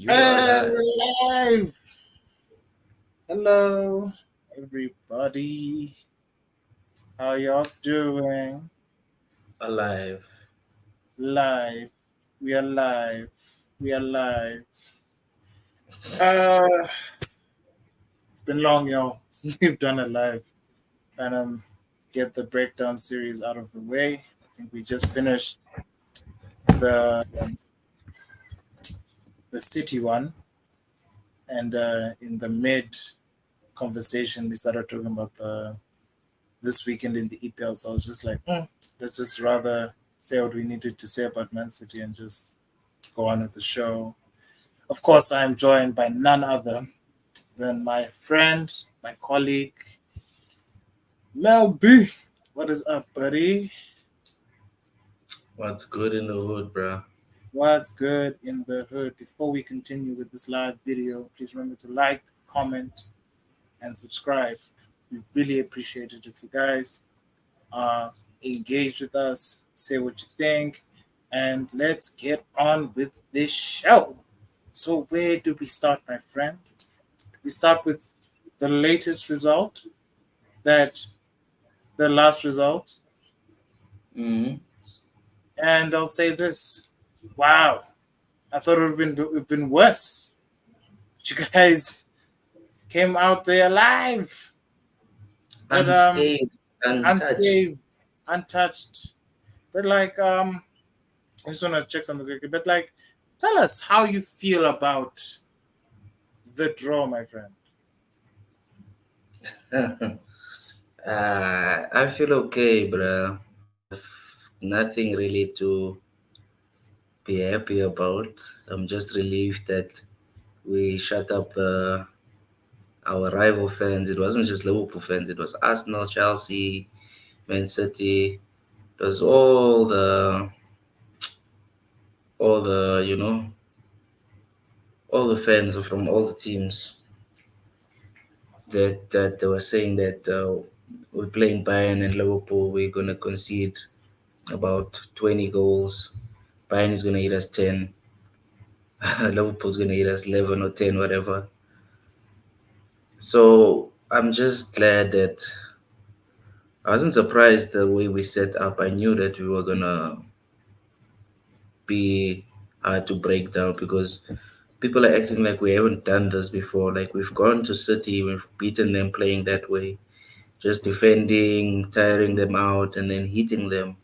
You are And live. we're live. Hello, everybody. How y'all doing? Alive. Live. We are live. We are live. Uh, it's been long, y'all, since we've done a live. And get the breakdown series out of the way. I think we just finished the the city one, and in the mid conversation, we started talking about the this weekend in the EPL. So I was just like, let's just rather say what we needed to say about Man City and just go on with the show. Of course, I'm joined by none other than my friend, my colleague, Mel B. What is up, buddy? What's good in the hood, bro? What's good in the hood? Before we continue with this live video, please remember to like, comment, and subscribe. We really appreciate it if you guys engage with us, say what you think, and let's get on with this show. So, where do we start, my friend? We start with the latest result, that the last result, Mm-hmm. and I'll say this: wow, I thought it would have been worse. But you guys came out there alive, but Unscathed, untouched. unscathed, untouched. But I just want to check something quickly. But tell us how you feel about the draw, my friend. I feel okay, bro. Nothing really to be happy about. I'm just relieved that we shut up our rival fans. It wasn't just Liverpool fans. It was Arsenal, Chelsea, Man City. It was all the all the fans from all the teams that they were saying that we're playing Bayern and Liverpool, we're gonna concede about 20 goals. Bayern is gonna hit us 10. Liverpool's gonna hit us 11 or 10, whatever. So I'm just glad that I wasn't surprised the way we set up. I knew that we were gonna be hard to break down because people are acting like we haven't done this before. Like we've gone to City, we've beaten them playing that way, just defending, tiring them out, and then hitting them.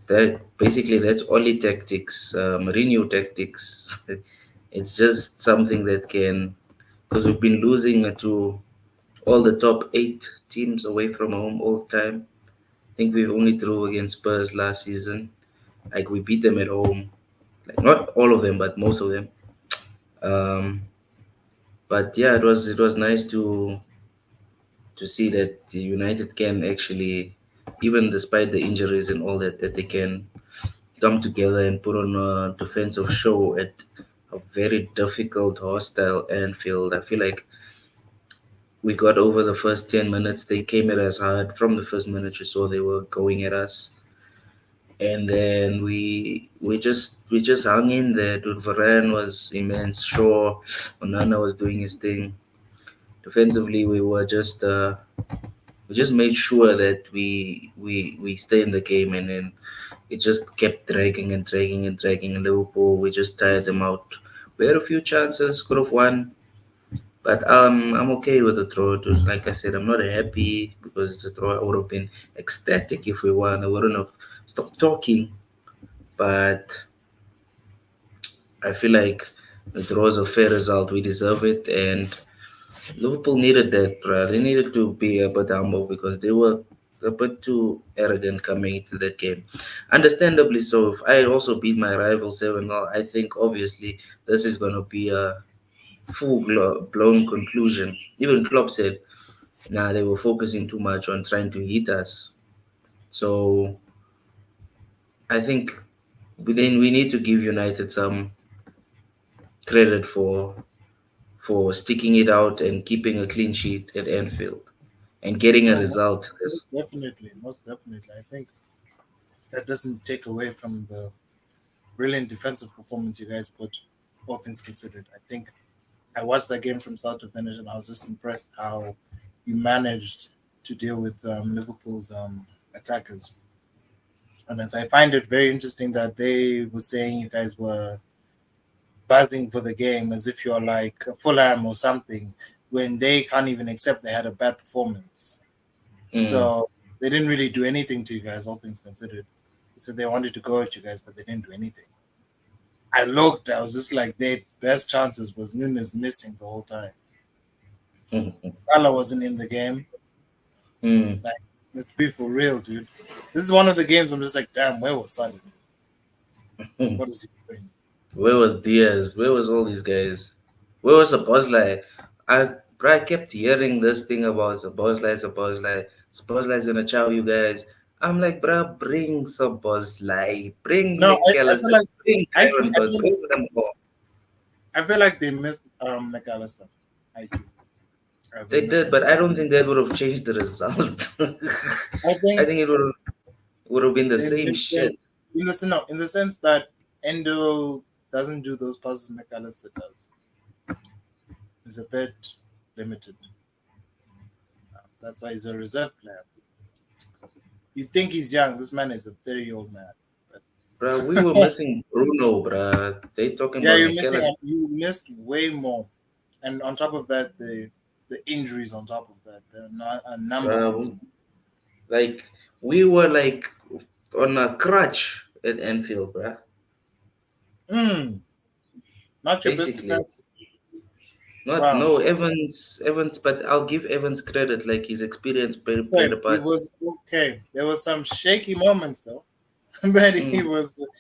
That's only tactics, Mourinho tactics. It's just something that can, because we've been losing to all the top eight teams away from home all the time. I think we've only drew against Spurs last season. Like we beat them at home, like not all of them, but most of them. Um, but yeah, it was nice to see that the United can actually, even despite the injuries and all that, that they can come together and put on a defensive show at a very difficult, hostile Anfield. I feel like we got over the first 10 minutes. They came at us hard from the first minute you saw they were going at us. And then we just hung in there. Dude, Varane was immense. Shaw, Onana was doing his thing. Defensively, we just made sure that we stay in the game, and then it just kept dragging and dragging and dragging. In Liverpool, we just tired them out. We had a few chances, could have won, but I'm okay with the draw. It was, like I said, I'm not happy because it's a draw. I would have been ecstatic if we won. I wouldn't have stopped talking, but I feel like the draw is a fair result. We deserve it, and Liverpool needed that, bro. They needed to be a bit humble because they were a bit too arrogant coming into that game. Understandably so. If I also beat my rival 7-0, I think obviously this is going to be a blown conclusion. Even Klopp said, nah, they were focusing too much on trying to hit us. So I think we need to give United some credit for sticking it out and keeping a clean sheet at Anfield and getting a No, result. most definitely, most definitely. I think that doesn't take away from the brilliant defensive performance you guys put. all things considered. I think I watched that game from start to finish, and I was just impressed how you managed to deal with Liverpool's attackers. And I find it very interesting that they were saying you guys were buzzing for the game as if you're like Fulham or something, when they can't even accept they had a bad performance. Mm. So they didn't really do anything to you guys, all things considered. They said they wanted to go at you guys, but they didn't do anything. I looked, I was just like, their best chances was Nunes missing the whole time. Salah wasn't in the game. Mm. Like, let's be for real, dude. This is one of the games I'm just like, damn, where was Salah? Mm. What was he doing? Where was Diaz? Where was all these guys? Where was Sabozlai? I kept hearing this thing about Sabozlai is gonna chow you guys. I'm like, bruh, bring Sabozlai, bring No, I feel McAllister, like bring Kyron, I God, feel like bring them all. they missed McAllister. I do. They They missed did, him. but I don't think that would have changed the result. I I think think it would have been the they same missed him shit. in the sense that Endo doesn't do those passes McAllister does. He's a bit limited. That's why he's a reserve player. You think he's young? This man is a 30-year-old man. Bruh, we were But missing Bruno, bruh. They talking yeah, about you're missing. McAllister. You missed way more, and on top of that, the injuries on top of that, a number of injuries. Bruh, like we were like on a crutch at Anfield, bruh. Mm, not your best Basically, defense. not Wow. no Evans, but I'll give Evans credit. Like his experience played Okay, a he part. was okay. There was some shaky moments though, but Mm.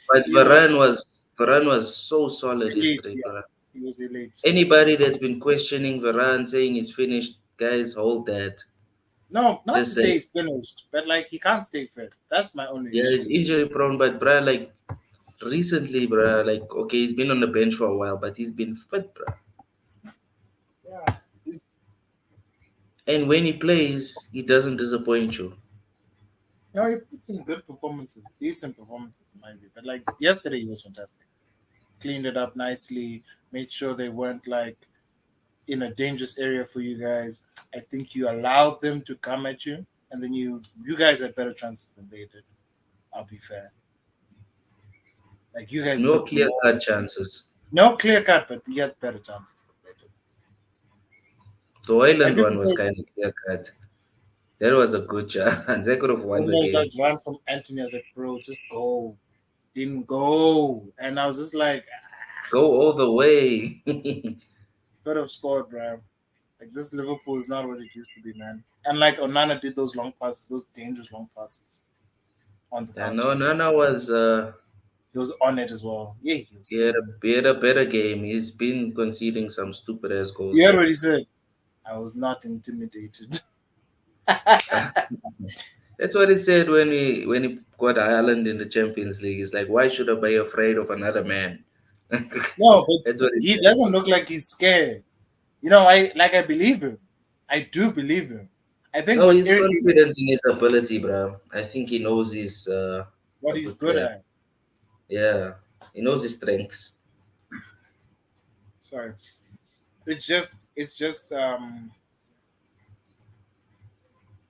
But he was Varane was so solid elite. yesterday, Yeah, bruh. he was elite. Anybody that's been questioning Varane saying he's finished, guys, hold that. No, not to Just say say, he's finished, but like he can't stay fit. That's my only yeah, issue he's with him. injury prone, but bruh, like recently, bruh, like okay, he's been on the bench for a while, but he's been fit, bruh. Yeah, he's, And when he plays, he doesn't disappoint you. no, he puts in good performances, decent performances in my view. But like yesterday, he was fantastic. Cleaned it up nicely. Made sure they weren't like in a dangerous area for you guys. I think you allowed them to come at you, and then you guys had better chances than they did. I'll be fair. Like you guys No looked clear more, cut chances. no clear cut, but you had better chances than they did. The Like Island people one was say, kind of clear cut. That was a good chance. They could have won when the there was that game. run from Anthony, I was like, bro, just go. Didn't go, and I was just like, Go all the way. could have scored, bro. Like this Liverpool is not what it used to be, man. And like Onana did those long passes, those dangerous long passes on the Yeah, counter. no, Nana was He was on it as well. Yeah, he was seeing. he had a better game. He's been conceding some stupid ass goals You heard though. what he said. I was not intimidated. That's what he said when he got Ireland in the Champions League. He's like, why should I be afraid of another man? No, but That's what he he said. doesn't look like he's scared. I believe him. I do believe him. I think No, what he's irritates confident in his ability, bro. I think he knows he's what a he's good good player. at. Yeah, he knows his strengths. Sorry. It's just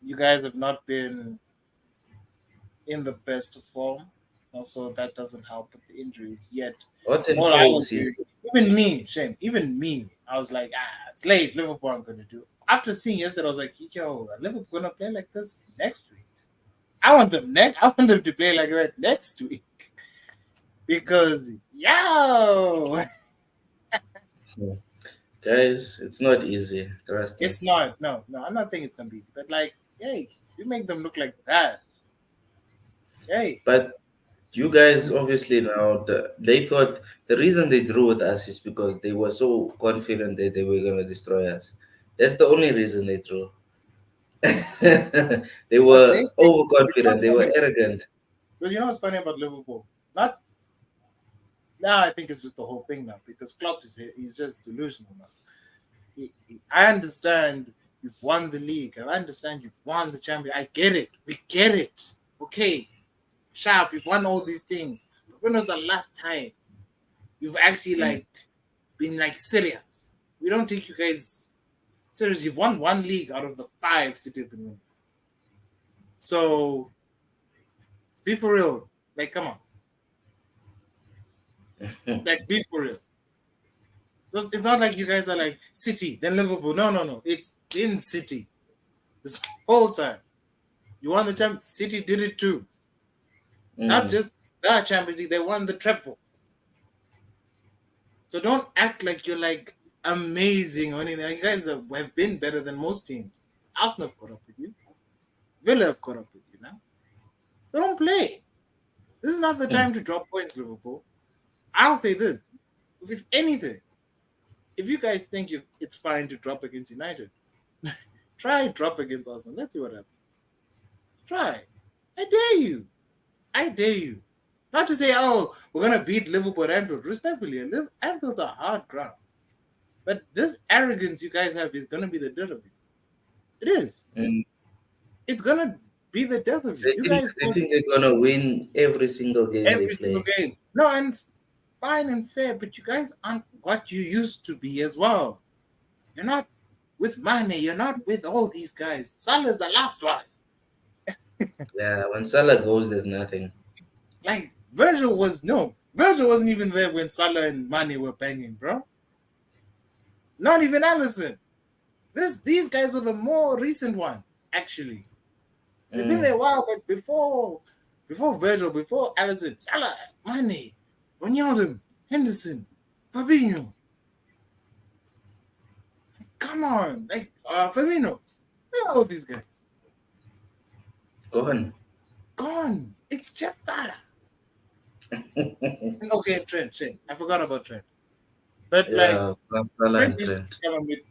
you guys have not been in the best of form. Also that doesn't help with the injuries yet. Hot and All I cold was doing, season. even me, Shane, even me, I was like, it's late. Liverpool I'm gonna do. After seeing yesterday, I was like, yo, are Liverpool gonna play like this next week? I want them to play like that next week because yo, Hmm. Guys, it's not easy. Trust me. it's not. No, no, I'm not saying it's gonna be easy, but like, hey, you make them look like that. Hey, But you guys obviously now they thought the reason they drew with us is because they were so confident that they were gonna destroy us. That's the only reason they drew. They but they were think you know overconfident. what's They were funny? arrogant. But you know what's funny about Liverpool? Not now. I think it's just the whole thing now because Klopp he's just delusional now. I understand you've won the league. I understand you've won the champion. I get it. We get it. Okay, sharp. You've won all these things. But when was the last time you've actually Mm. like being like serious. We don't take you guys serious. You've won one league out of the 5 City have been winning. So be for real. Like, come on. Like, be for real. So it's not like you guys are like City, then Liverpool. No, no, no. It's in City this whole time. You won the Champions. City did it too. Not just the Champions League. They won the treble. So don't act like you're like amazing or anything. You guys have been better than most teams. Arsenal have caught up with you. Villa have caught up with you now. So don't play. This is not the time to drop points, Liverpool. I'll say this. If anything, if you guys think it's fine to drop against United, try drop against Arsenal. Let's see what happens. Try. I dare you. I dare you. Not to say, oh, we're going to beat Liverpool at Anfield. Respectfully, Anfield's a hard ground. But this arrogance you guys have is going to be the death of you. It is. It's going to be the death of you. They think they're going to win every single game they play. Every single game. No, and fine and fair, but you guys aren't what you used to be as well. You're not with Mane. You're not with all these guys. Salah's the last one. Yeah, when Salah goes, there's nothing. Like, Virgil wasn't even there when Salah and Mane were banging, bro. Not even Alisson. These guys were the more recent ones, actually. They've been there a while, but before Virgil, before Alisson, Salah, Mane, Ronaldo, Henderson, Fabinho. Come on, like Firmino. Where are all these guys? Gone. It's just Salah. Okay, Trent. I forgot about Trent. But yeah,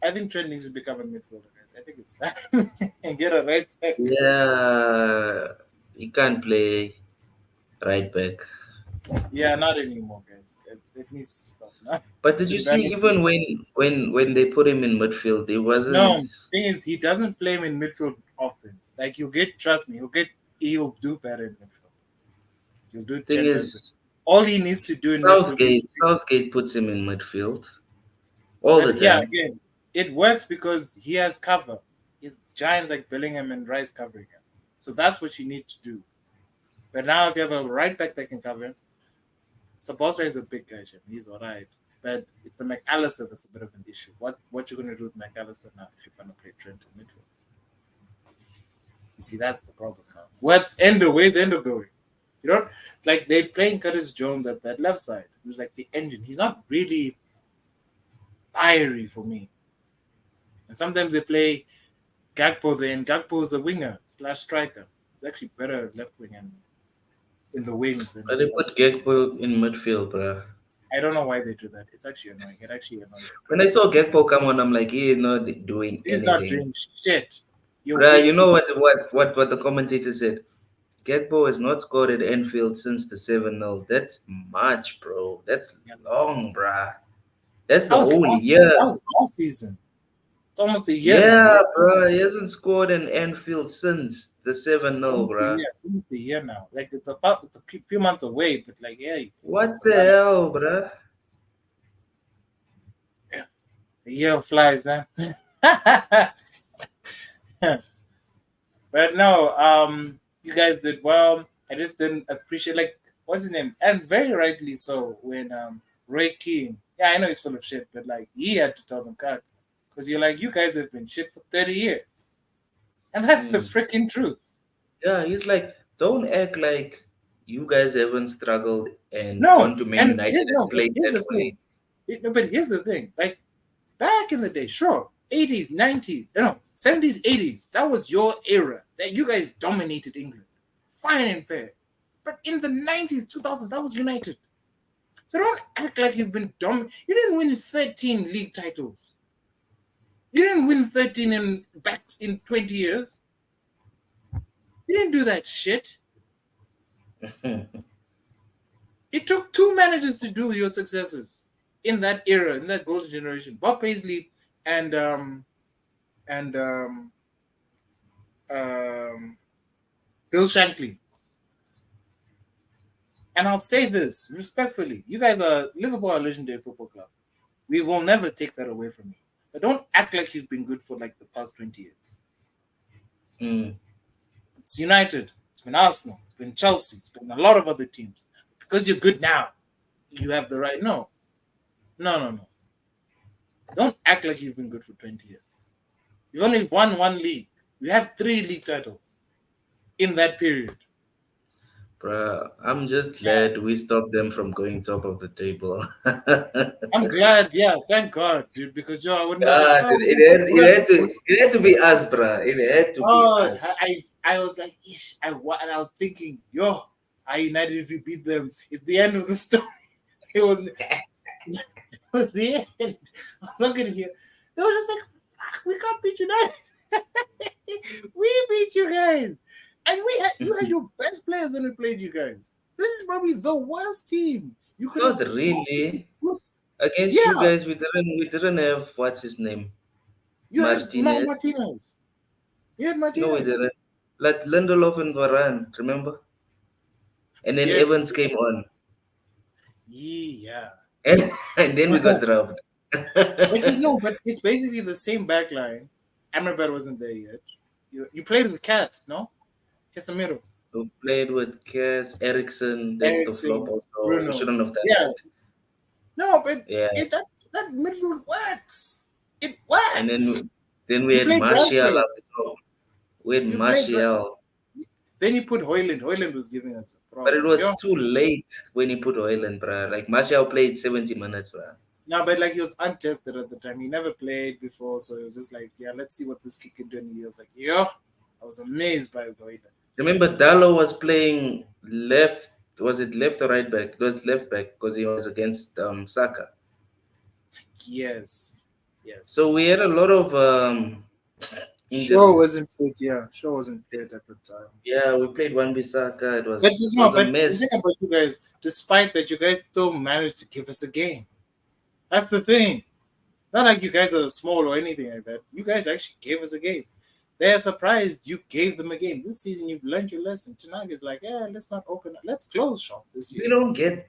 I think Trent needs to become a midfielder, guys. I think it's time and get a right back. Yeah, he can't play right back. Yeah, not anymore, guys. It needs to stop now. But did you see even when they put him in midfield, he wasn't. No, thing is, he doesn't play him in midfield often. Like trust me, he'll do better in midfield. He'll do. Thing is, all he needs to do in midfield. Southgate puts him in midfield all the time. Yeah, again, it works because he has cover. His giants like Bellingham and Rice covering him, so that's what you need to do. But now, if you have a right back that can cover him, Sabasa is a big guy, he's alright. But it's the McAllister that's a bit of an issue. What you're gonna do with McAllister now if you're gonna play Trent in midfield? You see, that's the problem now. Where's Endo going? You know, like they're playing Curtis Jones at that left side, who's like the engine. He's not really fiery for me. And sometimes they play Gakpo there, and Gakpo is a winger / striker. He's actually better at left wing and in the wings than. But they put Gakpo in midfield, bro. I don't know why they do that. It's actually annoying. It actually annoys. When I saw Gakpo come on, I'm like, he is not doing He's anything. not doing shit. Bruh, you know what the commentator said? Gakpo has not scored at Anfield since the 7-0. That's much, bro. That's long, bruh. That's the whole year. That was last season. It's almost a year. Yeah, bro. He hasn't scored in Anfield since the 7-0, bro. It's almost a year now. Like it's a few months away, but like, yeah. What the hell, bro? Yeah. The year flies, huh? But no, you guys did well. I just didn't appreciate, like, what's his name? And very rightly so, when Ray Keane, yeah, I know he's full of shit, but like he had to tell them cut. Because you're like, you guys have been shit for 30 years. And that's the freaking truth. Yeah, he's like, don't act like you guys haven't struggled and gone to Man United and played that way. But here's the thing. Like, back in the day, sure, 80s, 90s, 70s, 80s, that was your era. That you guys dominated England. Fine and fair. But in the 90s, 2000s, that was United. So don't act like you've been dominated. You didn't win 13 league titles. You didn't win 13 back in 20 years. You didn't do that shit. It took 2 managers to do your successes in that era, in that golden generation. Bob Paisley and Bill Shankly. And I'll say this respectfully: you guys are Liverpool, a legendary football club. We will never take that away from you. But don't act like you've been good for like the past 20 years. Mm, It's United, it's been Arsenal, it's been Chelsea, it's been a lot of other teams. Because you're good now, you have the right. No, no, no, no. Don't act like you've been good for 20 years. You've only won one league. You have 3 league titles in that period. bruh, I'm just glad we stopped them from going top of the table. I'm glad, yeah, thank God, dude, because I would never. God, Oh, it had to be us, bruh. It had to be oh, us. I was like, ish, and I was thinking, yo, I United if we beat them, it's the end of the story. It was, it was the end. I was looking here. They were just like, fuck, we can't beat United. We beat you guys, and you had your best players when we played you guys. This is probably the worst team you could have Not really. possibly. Against you Yeah, guys, we didn't have what's his name, you had Martinez. Martinez. You had No, we Martinez. didn't. Like Lindelof and Varane, remember? And then Yes. Evans came on, Yeah. and, and then we got dropped. But you know, but it's basically the same back line. Amrabat wasn't there yet. You played with Cats, no? Casemiro, We played with Cass, Ericsson. That's the flop. Eriksen, Also, we Bruno. shouldn't have done Yeah. that. No, but Yeah, that midfield works. It and works. then we You had played Martial Rashford. up the top. We had You played Rashford. Martial, Then you put Hoyland. Hoyland was giving us a but it problem. was Yeah. too late when he put oil in, bruh. Like Martial played 70 minutes, bruh. No, but like he was untested at the time. He never played before, so it was just like, yeah, let's see what this kid can do. And he was like, yeah, I was amazed by Hoyland. Remember, Dallo was playing left. Was it left or right back? It was left back because he was against Saka. Yes, yes. So we had a lot of Shaw injuries. wasn't fit. Yeah, Shaw wasn't fit at the time. Yeah, we played one Bissaka. It But was just it no. was a But the mess. thing about you guys, despite that, you guys still managed to give us a game. That's the thing. Not like you guys are small or anything like that. You guys actually gave us a game. They're surprised you gave them a game. This season, you've learned your lesson. Tonight is like, yeah, let's not open. Let's close shop this We year. don't get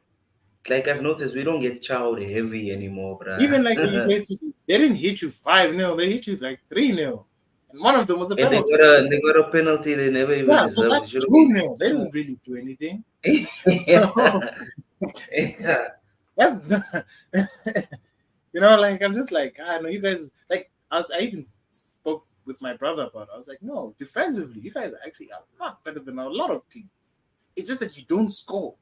like I've noticed we don't get chowed heavy anymore, Even like when you bruh. played City, they didn't hit you 5-0. They hit you like 3-0, and one of them was a And penalty. they got a penalty they never even Yeah, so deserved. that's It should have been 2-0. They two. didn't really do anything. Yeah. Yeah. That's you know, like I'm just like, I know you guys like I even spoke with my brother about it. I was like, no, defensively, you guys are actually a lot better than a lot of teams. It's just that you don't score.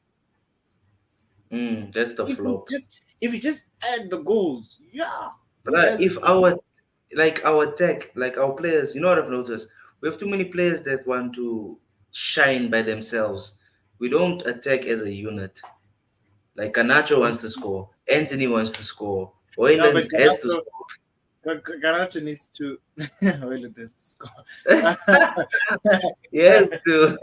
That's the If you flop. just if you just add the goals, yeah, you But guys if our tech, like our players, you know what I've noticed? We have too many players that want to shine by themselves. We don't attack as a unit. Like Canacho wants to score, Anthony wants to score, no, but Hoyland has to score. Garnacho needs to Hoyland has to score. He has to.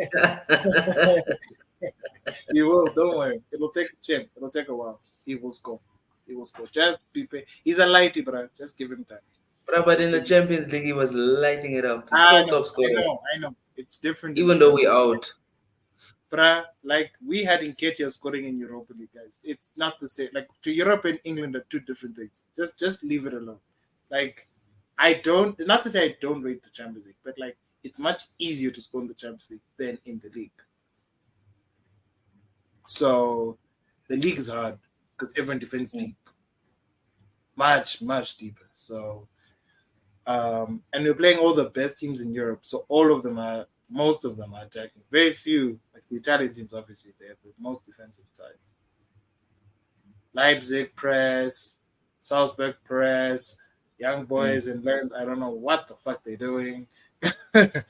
He will, don't worry. It'll take Chim. It'll take a while. He will score. He will score. Just be he's a lighty, bro. Just give him time. But Just in the give him. Champions League, he was lighting it up. He's I still know, top scorer, I know. It's different in the even though we Champions League. out. Bruh, like we had Nketiah scoring in Europa League, guys. It's not the same. Like to Europe and England are two different things. Just leave it alone. Like I don't not to say I don't rate the Champions League, but like it's much easier to score in the Champions League than in the league. So the league is hard because everyone defends Mm. deep. Much, much deeper. So and we're playing all the best teams in Europe. So most of them are attacking. Very few, like the Italian teams, obviously, they have the most defensive sides. Leipzig press, Salzburg press, young Mm. boys and Lens. I don't know what the fuck they're doing. It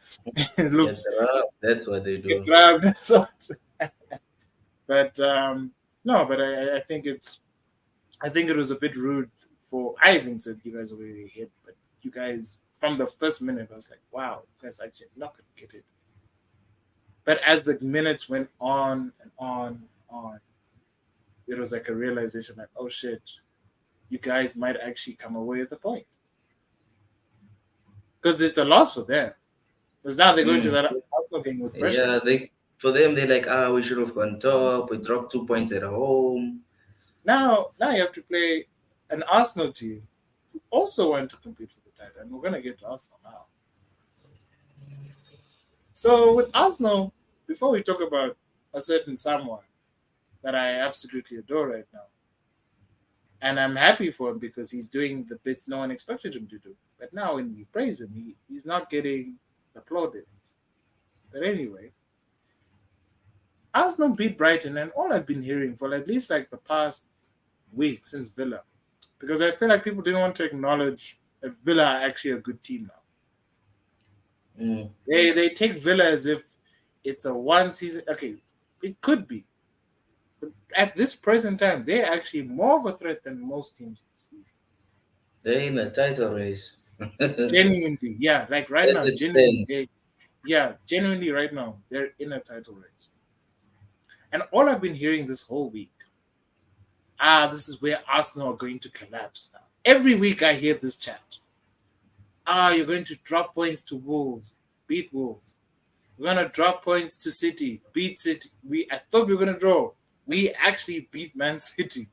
Get looks the up. That's what they get do. grabbed. But no, but I think it was a bit rude for I even said you guys already hit, but you guys from the first minute I was like, wow, you guys actually not gonna get it. But as the minutes went on and on and on, it was like a realization like, oh shit, you guys might actually come away with a point. Because it's a loss for them. Because now they're going to Mm. that Arsenal game with pressure. Yeah, they for them they're like, we should have gone top. We dropped 2 points at home. Now you have to play. an Arsenal team who also want to compete for the title, and we're gonna get to Arsenal now. So with Arsenal, before we talk about a certain someone that I absolutely adore right now, and I'm happy for him because he's doing the bits no one expected him to do. But now when we praise him, he's not getting the plaudits. But anyway, Arsenal beat Brighton, and all I've been hearing for at least like the past week since Villa, because I feel like people didn't want to acknowledge that Villa are actually a good team now. Mm. They take Villa as if it's a one season. Okay, it could be, but at this present time, they're actually more of a threat than most teams this season. They're in a title race. As Genuinely, yeah, like right now, it genuinely, stands. yeah, genuinely right now, they're in a title race. And all I've been hearing this whole week, this is where Arsenal are going to collapse now. Every week I hear this chat. You're going to drop points to Wolves, beat Wolves. We're gonna drop points to City, beat City. I thought we were gonna draw. We actually beat Man City.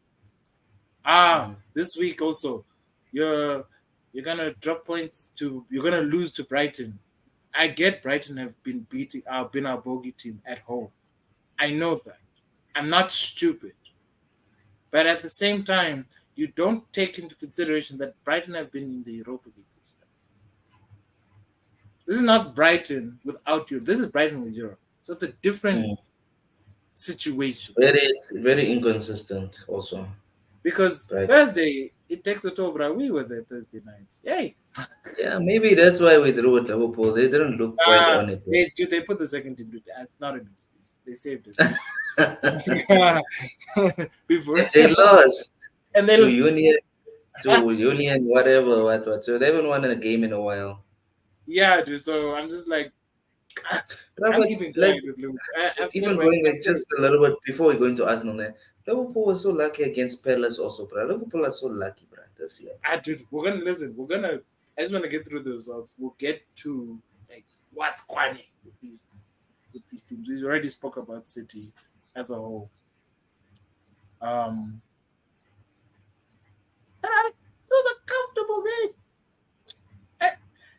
Mm. This week also, you're gonna drop points to. You're gonna lose to Brighton. I get Brighton have been been our bogey team at home. I know that. I'm not stupid. But at the same time, you don't take into consideration that Brighton have been in the Europa League this year. This is not Brighton without Europe. This is Brighton with Europe. So it's a different Mm. situation. Very inconsistent also. Because Right. Thursday, it takes a toll, but we were there Thursday nights. Yay. Yeah, maybe that's why we drew with Liverpool. They didn't look quite on it. They put the second team. It's not an excuse. They saved They it. Before. lost And to they Union, whatever, what. So they haven't won a game in a while. yeah, dude. So I'm just like No, I'm but keeping like quiet with Liverpool. even going like just a little bit before we go into Arsenal, there, Liverpool was so lucky against Palace also, bro. Liverpool are so lucky, bro, this year. Dude, we're gonna listen. I just want to get through the results. We'll get to like what's going with these teams. We already spoke about City as a whole. Um, it was a comfortable game. Eh,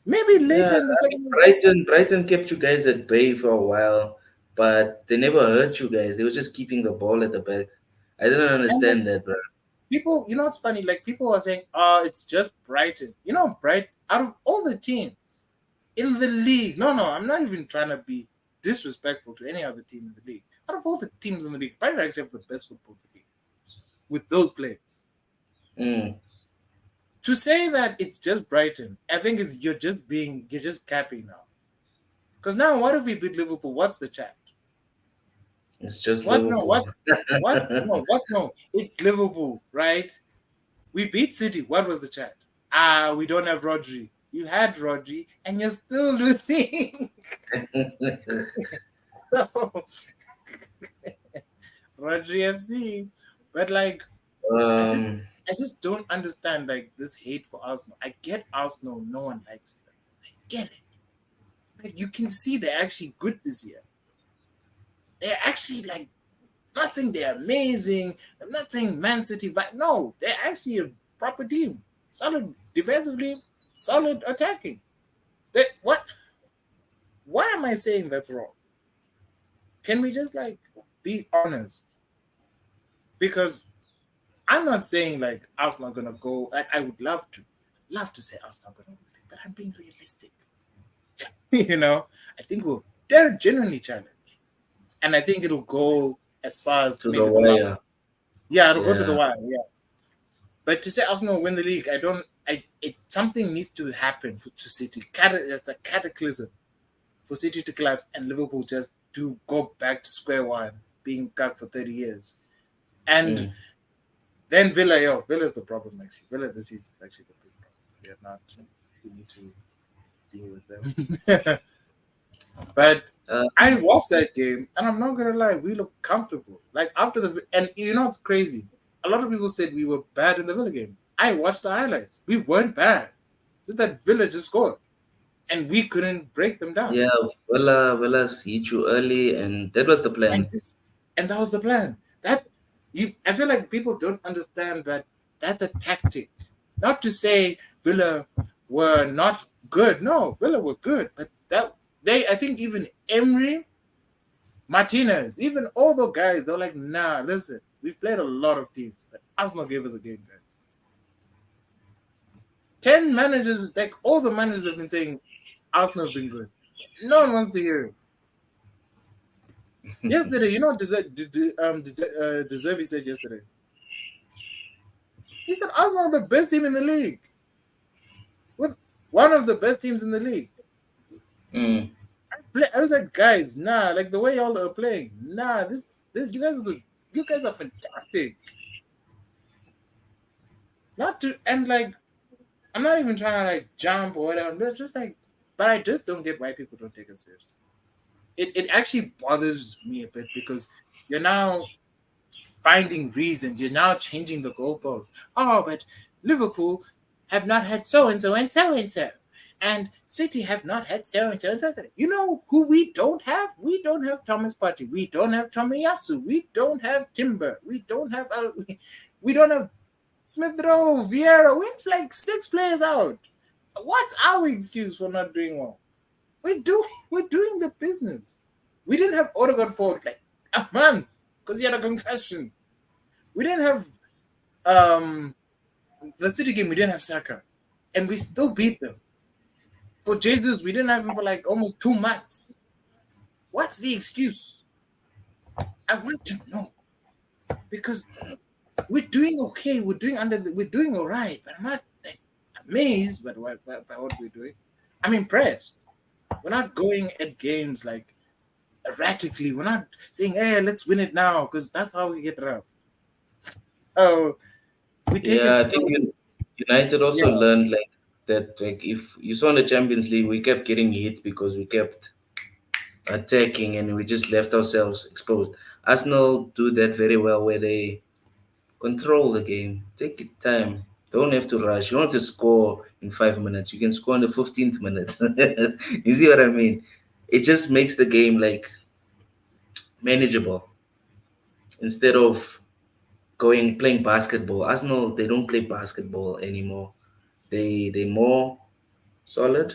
Maybe Yeah, later in the I mean, second. Brighton kept you guys at bay for a while, but they never hurt you guys. They were just keeping the ball at the back. I didn't And like understand that, bro. people, what's funny? Like people are saying, "Oh, it's just Brighton." Out of all the teams in the league, no, I'm not even trying to be disrespectful to any other team in the league. Out of all the teams in the league, Brighton actually have the best football in the league with those players. Mm, To say that it's just Brighton, I think is you're just capping now. Because now, what if we beat Liverpool? What's the chat? it's just What no? Liverpool. What no? What no? It's Liverpool, right? We beat City. What was the chat? We don't have Rodri. You had Rodri, and you're still losing. Rodri FC. But like, I just um, I just don't understand like this hate for Arsenal. I get Arsenal, no one likes them. I get it. Like you can see they're actually good this year. They're actually like not saying they're amazing. I'm not saying Man City, but no, they're actually a proper team. Solid defensively, solid attacking. What am I saying that's wrong? Can we just like be honest? Because I'm not saying like Arsenal are gonna go. Like I would love to say Arsenal are gonna win, but I'm being realistic. I think they're genuinely challenged, and I think it'll go as far as to the maybe the last. wire. Yeah, it'll go to the Yeah. wire. Yeah, but to say Arsenal win the league, I don't. Something needs to happen to City. It's a cataclysm for City to collapse and Liverpool just do go back to square one, being gagged for 30 years, and Mm. then Villa's the problem actually. Villa this season is actually the big problem. We are not. We need to deal with them. But Uh, I watched that game, and I'm not gonna lie, we looked comfortable. Like after and it's crazy. A lot of people said we were bad in the Villa game. I watched the highlights. We weren't bad. Just that Villa just scored, and we couldn't break them down. yeah, Villa's hit you early, and that was the And plan. this, and that was the plan. I feel like people don't understand that. That's a tactic. Not to say Villa were not good. No, Villa were good, but I think even Emery, Martinez, even all the guys, they're like, nah, listen, we've played a lot of teams, but Arsenal gave us a game, guys. 10 managers, like all the managers have been saying Arsenal have been good. No one wants to hear it. Yesterday, you know what De Zerbi said yesterday? He said Arsenal are the best team in the league. With one of the best teams in the league. Mm. I was like, guys, nah, like the way y'all are playing, nah, this you guys are fantastic. Not to and like I'm not even trying to like jump or whatever. It's just like, but I just don't get why people don't take it seriously. It actually bothers me a bit because you're now finding reasons. You're now changing the goalposts. Oh, but Liverpool have not had so and so and so and so. And City have not had so and so and so. You know who we don't have? We don't have Thomas Partey. We don't have Tomiyasu. We don't have Timber. We don't have Smith Rowe, Vieira. We have like 6 players out. What's our excuse for not doing well? We're doing the business. We didn't have Odegaard for like a month because he had a concussion. We didn't have the City game. We didn't have Saka, and we still beat them. For Jesus, we didn't have him for like almost 2 months. What's the excuse? I want to know because we're doing okay. We're doing all right, but I'm not like, amazed by what we're doing. I'm impressed. We're not going at games like erratically. We're not saying, "Hey, let's win it now," because that's how we get around. Oh, we take it Yeah, I think slowly. United Yeah, also learned like that. Like if you saw in the Champions League, we kept getting hit because we kept attacking and we just left ourselves exposed. Arsenal do that very well, where they control the game, take your time. Don't have to rush. You don't have to score in 5 minutes. You can score in the 15th minute. You see what I mean? It just makes the game like manageable instead of going playing basketball. Arsenal, they don't play basketball anymore. They more solid,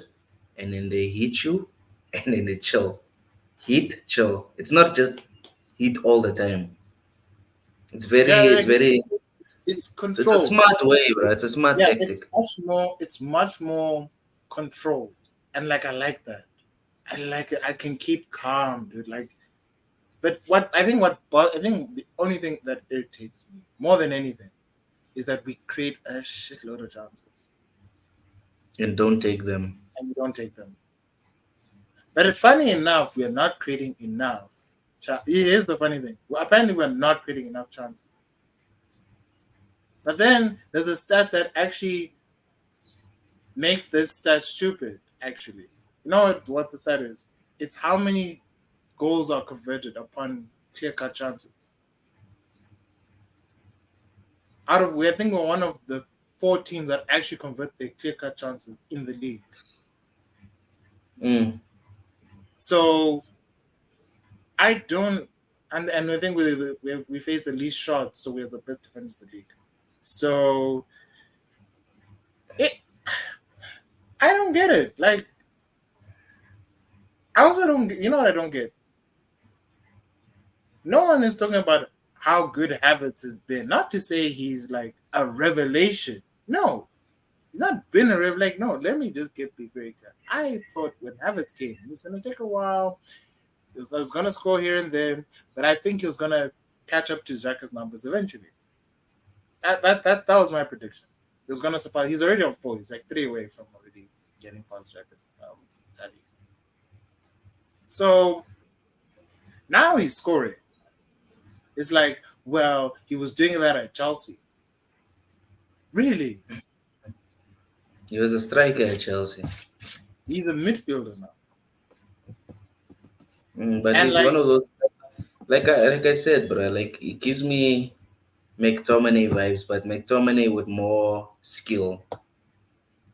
and then they hit you, and then they chill. Hit, chill. It's not just hit all the time. yeah, It's like very it's it's a control. smart way, bro. It's a smart Yeah, it's tactic. much more. It's much more control, and like I like that. I like it. I can keep calm, dude. Like, but I think the only thing that irritates me more than anything is that we create a shitload of chances And don't take them. and we don't take them. But funny enough, we are not creating enough. Here's the funny thing. Well, apparently, we're not creating enough chances. But then there's a stat that actually makes this stat stupid. Actually, you know what the stat is? It's how many goals are converted upon clear-cut chances. I think we're one of the 4 teams that actually convert their clear-cut chances in the league. Mm. So I don't, and I think we face the least shots, so we have the best defenders in the league. So it, I don't get it. Like I also don't. You know what I don't get? No one is talking about how good Havertz has been. Not to say he's like a revelation. No, he's not been a revelation. Like, no, let me just be very clear. I thought when Havertz came, it was going to take a while. He was going to score here and there, but I think he was going to catch up to Xhaka's numbers eventually. That was my prediction. He was going to surpass. He's already on 4. He's like 3 away from already getting past Xhaka's tally. So now he's scoring. It's like, well, he was doing that at Chelsea. Really? He was a striker at Chelsea. He's a midfielder now. But And he's like, one of those, like I said, bro. Like he gives me McTominay vibes, but McTominay with more skill.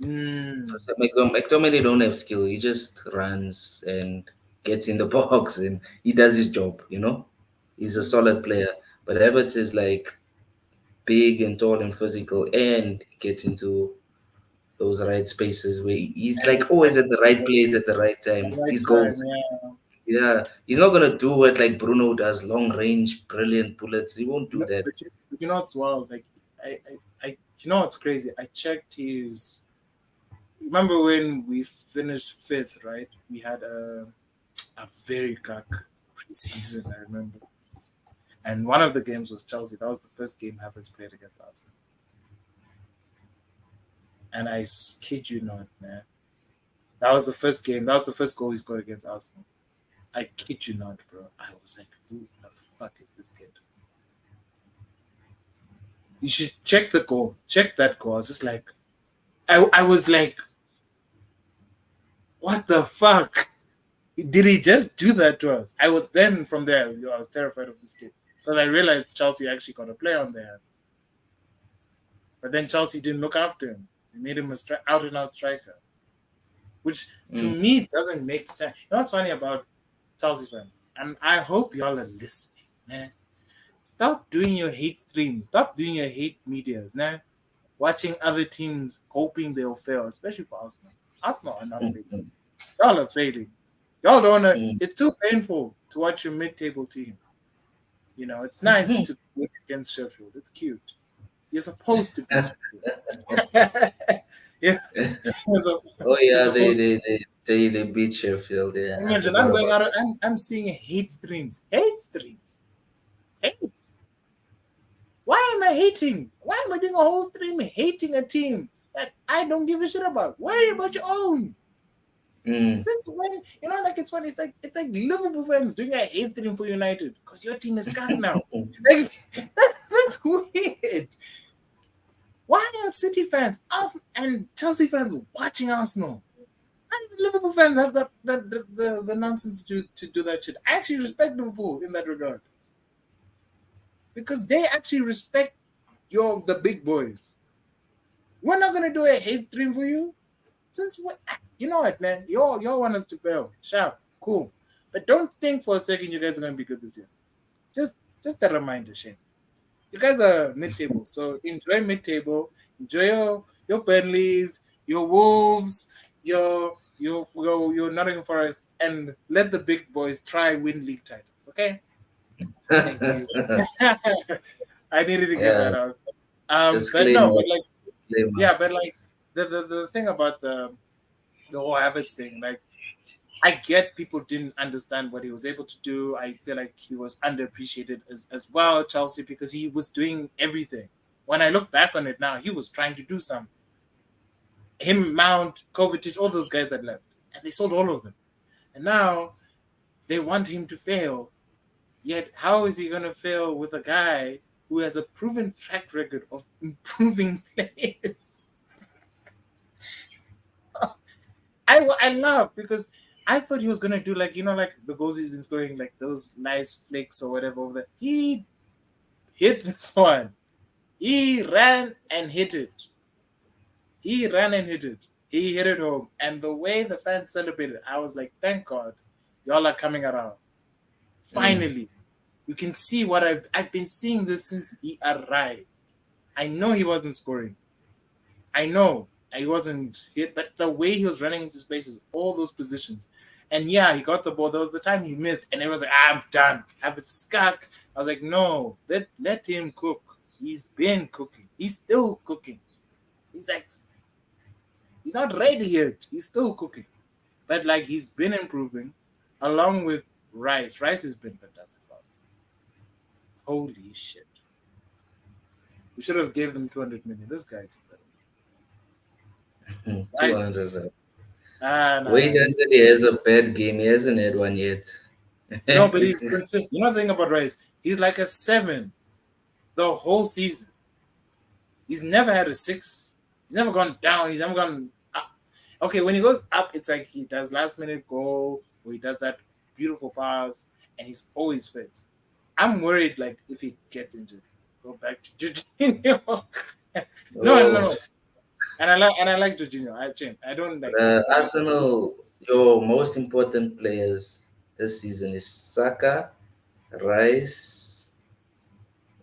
mm, So McTominay don't have skill. He just runs and gets in the box and he does his job. He's a solid player. But Everett is like big and tall and physical and gets into those right spaces where he's And like he's always at the right technical place at the right at time. the right His time. goals. Yeah. Yeah, he's not gonna do what like Bruno does, long range, brilliant bullets. He won't do No, that. but you know what's wild? Like, you know what's crazy? I checked his. Remember when we finished fifth, right? We had a very cuck preseason. I remember, and one of the games was Chelsea. That was the first game Havertz played against Arsenal, and kid you not, man. That was the first game. That was the first goal he scored against Arsenal. I kid you not, bro. I was like, who the fuck is this kid? You should check the goal. Check that goal. I was just like, I was like, what the fuck? Did he just do that to us? I was then from there, I was terrified of this kid because I realized Chelsea actually got a play on their hands. But then Chelsea didn't look after him. They made him a out and out striker, which to Mm. me doesn't make sense. You know what's funny about Chelsea fans? And I hope y'all are listening, man. Stop doing your hate streams. Stop doing your hate medias, man. Watching other teams hoping they'll fail, especially for Arsenal. Arsenal are not Mm. failing. Mm. Y'all are failing. Y'all don't know. Mm. It's too painful to watch your mid-table team. You know, it's nice to win against Sheffield. It's cute. You're supposed to beat Sheffield. Yeah, you're, Oh you're yeah, supposed. they beat Sheffield. Yeah, I Imagine forgot I'm going about out. I'm seeing hate streams, hate. Why am I hating? Why am I doing a whole stream hating a team that I don't give a shit about? Worry about your own. that. Mm. Since when? You know, like it's funny. It's like Liverpool fans doing a hate stream for United because your team is gone now. Like that's weird. Why are City fans, Arsenal, and Chelsea fans watching Arsenal? And Liverpool fans have the nonsense to do that shit. I actually respect Liverpool in that regard because they actually respect the big boys. We're not gonna do a hate stream for you. Since what you know what, man? Y'all want us to fail. Sharp, cool. But don't think for a second you guys are gonna be good this year. Just a reminder, Shane. You guys are mid-table, so enjoy mid-table. Enjoy your Burnleys, your Wolves, your Nottingham Forest, and let the big boys try win league titles. Okay, thank you. I needed to get Yeah, that out. But no, disclaimer, but like disclaimer. yeah, but like the thing about the whole habits thing, like I get people didn't understand what he was able to do. I feel like he was underappreciated as well, Chelsea, because he was doing everything. When I look back on it now, he was trying to do something. Him, Mount, Kovacic, all those guys that left, and they sold all of them. And now they want him to fail. Yet, how is he going to fail with a guy who has a proven track record of improving players? I laugh because I thought he was gonna do like like the goals he's been scoring, like those nice flicks or whatever over there. He hit this one. He ran and hit it. He ran and hit it. He hit it home. And the way the fans celebrated, I was like, thank God, y'all are coming around. Mm. Finally. You can see what I've been seeing this since he arrived. I know he wasn't scoring. I know he wasn't hit, but the way he was running into spaces, all those positions, and yeah, he got the ball. There was the time he missed, and everyone's like, "I'm done. Have it skak." I was like, "No, let him cook. He's been cooking. He's still cooking. He's like, he's not ready yet. He's still cooking, but like he's been improving, along with Rice. Rice has been fantastic last year. Holy shit! We should have gave them 200 million. This guy's incredible. Rice, 200. nah. Wait until he has a bad game. He hasn't had one yet. No, but he's consistent. You know the thing about Rice, he's like a 7 the whole season. He's never had a 6. He's never gone down. He's never gone up. Okay, when he goes up, it's like he does last minute goal or he does that beautiful pass, and he's always fit. I'm worried, like if he gets injured, go back to Jorginho. No. Oh, And I like Jorginho. I don't like hate. Arsenal, your most important players this season is Saka, Rice,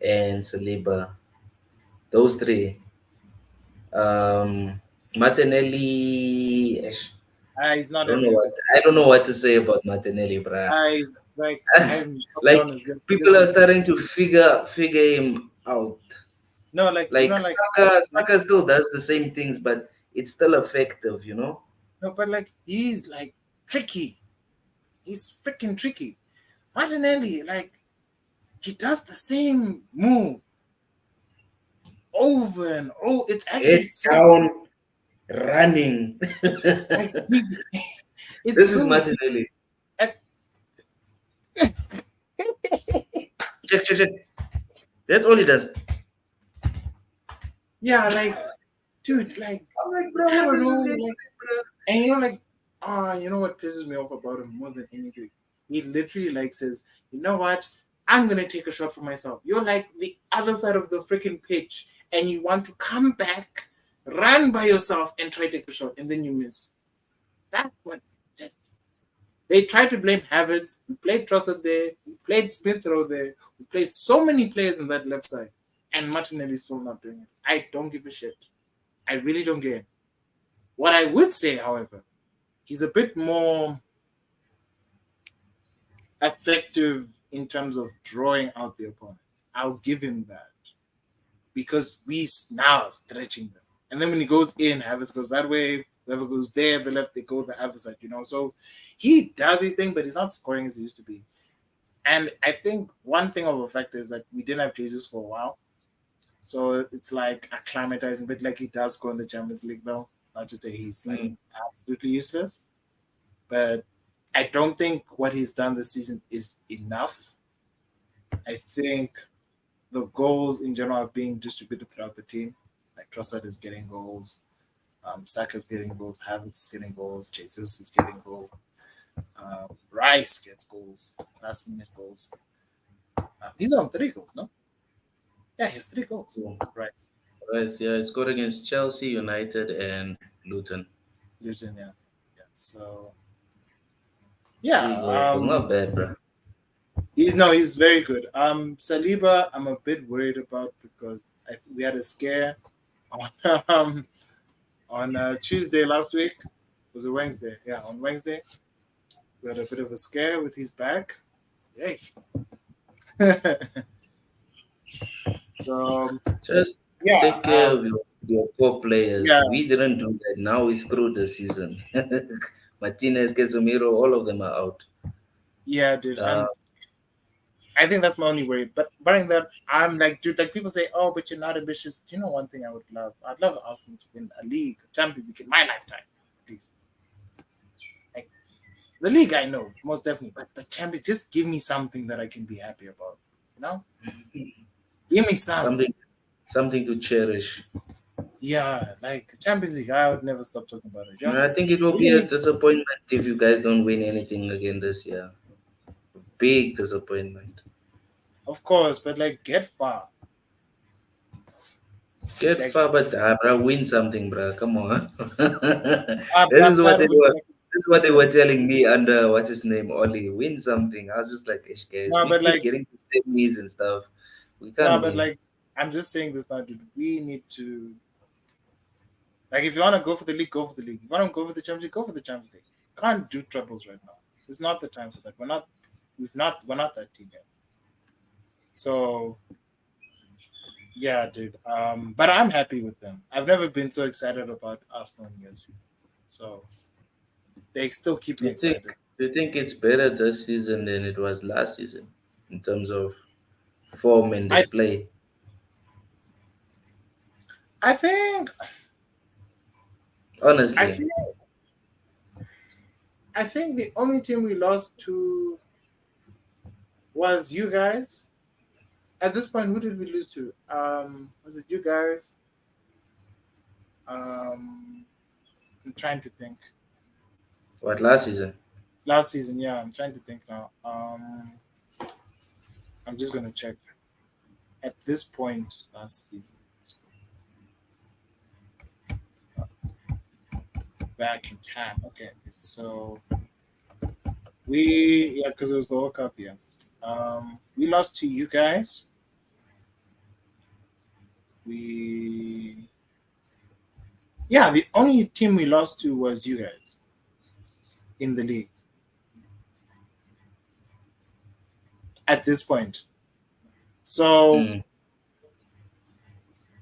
and Saliba. Those three. Martinelli. He's I not don't an know what MBT. I don't know what to say about Martinelli, bruh. He's like, I'll be Like honest. people are Listen, starting to figure him out. no, like Like like Saka still does the same things, but it's still effective, you know. no, but like he's like tricky. He's freaking tricky. Martinelli, like he does the same move over and over. It's Head actually so down, running. like he's it's This is so Martinelli. like, Check. That's all he does. yeah, like dude, like I'm like, bro, I what don't is this know, guy like doing, bro? and like you know what pisses me off about him more than anything? He literally like says, you know what? I'm gonna take a shot for myself. You're like the other side of the freaking pitch, and you want to come back, run by yourself, and try to take a shot, and then you miss. That's what just they tried to blame Havertz. We played Trossard there. We played Smith Rowe there. We played so many players on that left side, and Martinelli's still not doing it. I don't give a shit. I really don't care. What I would say, however, he's a bit more effective in terms of drawing out the opponent. I'll give him that because we now are stretching them. And then when he goes in, Havertz goes that way. Whoever goes there, the left, they go the other side. You know, so he does his thing, but he's not scoring as he used to be. And I think one thing of a factor is that we didn't have Jesus for a while, so it's like acclimatizing. But like he does go in the Champions League, though. Not to say he's like Mm. absolutely useless, but I don't think what he's done this season is enough. I think the goals in general are being distributed throughout the team. Like Trossard is getting goals, Saka's getting goals, Havertz is getting goals, Jesus is getting goals, Rice gets goals, last minute goals. He's on 3 goals, no? Yeah, he has 3 goals. Cool. Rice, Right, yeah, he scored against Chelsea, United, and Luton. Luton, yeah. Yeah. So Three yeah, goals, not bad, bro. he's very good. Saliba, I'm a bit worried about because we had a scare on Tuesday last week. Was it Wednesday? Yeah, on Wednesday we had a bit of a scare with his back. Yay. so Just yeah, take care of your core players. yeah, We didn't do that. Now we screwed the season. Martinez, Casemiro, all of them are out. yeah, dude. Uh, I think that's my only worry. But barring that, I'm like, dude, like people say, oh, but you're not ambitious. Do you know one thing I would love? I'd love Arsenal to win a league, a Champions League in my lifetime, please. Like the league, I know most definitely, but the Champions, just give me something that I can be happy about. You know, give me some. something, something to cherish. Yeah, like Champions League, I would never stop talking about it. Yeah, I think it will be even a if, disappointment if you guys don't win anything again this year. Big disappointment. of course, but like get far. Get Like far, but bro, win something, bro. Come on. This I'm is what tired they of it. were. Like, This is what they listen, were telling me under what's his name, Ollie. Win something. I was just like, "Ish, guys, no, we but keep like getting to semis and stuff. We no, can't but win." like I'm just saying this now, dude. We need to like if you want to go for the league, go for the league. If you want to go for the Champions League, go for the Champions League. Can't do troubles right now. It's not the time for that. We're not that team yet. So yeah, dude. But I'm happy with them. I've never been so excited about Arsenal in years. So they still keep Do me you think? excited. Do you think it's better this season than it was last season in terms of form and I display? I think I Honestly, think I think the only team we lost to was you guys. At this point, who did we lose to? Was it you guys? Um, I'm trying to think. what last season? Last season, yeah, I'm trying to think now. I'm just gonna check. At this point, last season, back in time. Okay, so yeah, because it was the World Cup, yeah. We lost to you guys. We yeah, the only team we lost to was you guys in the league at this point. So Mm.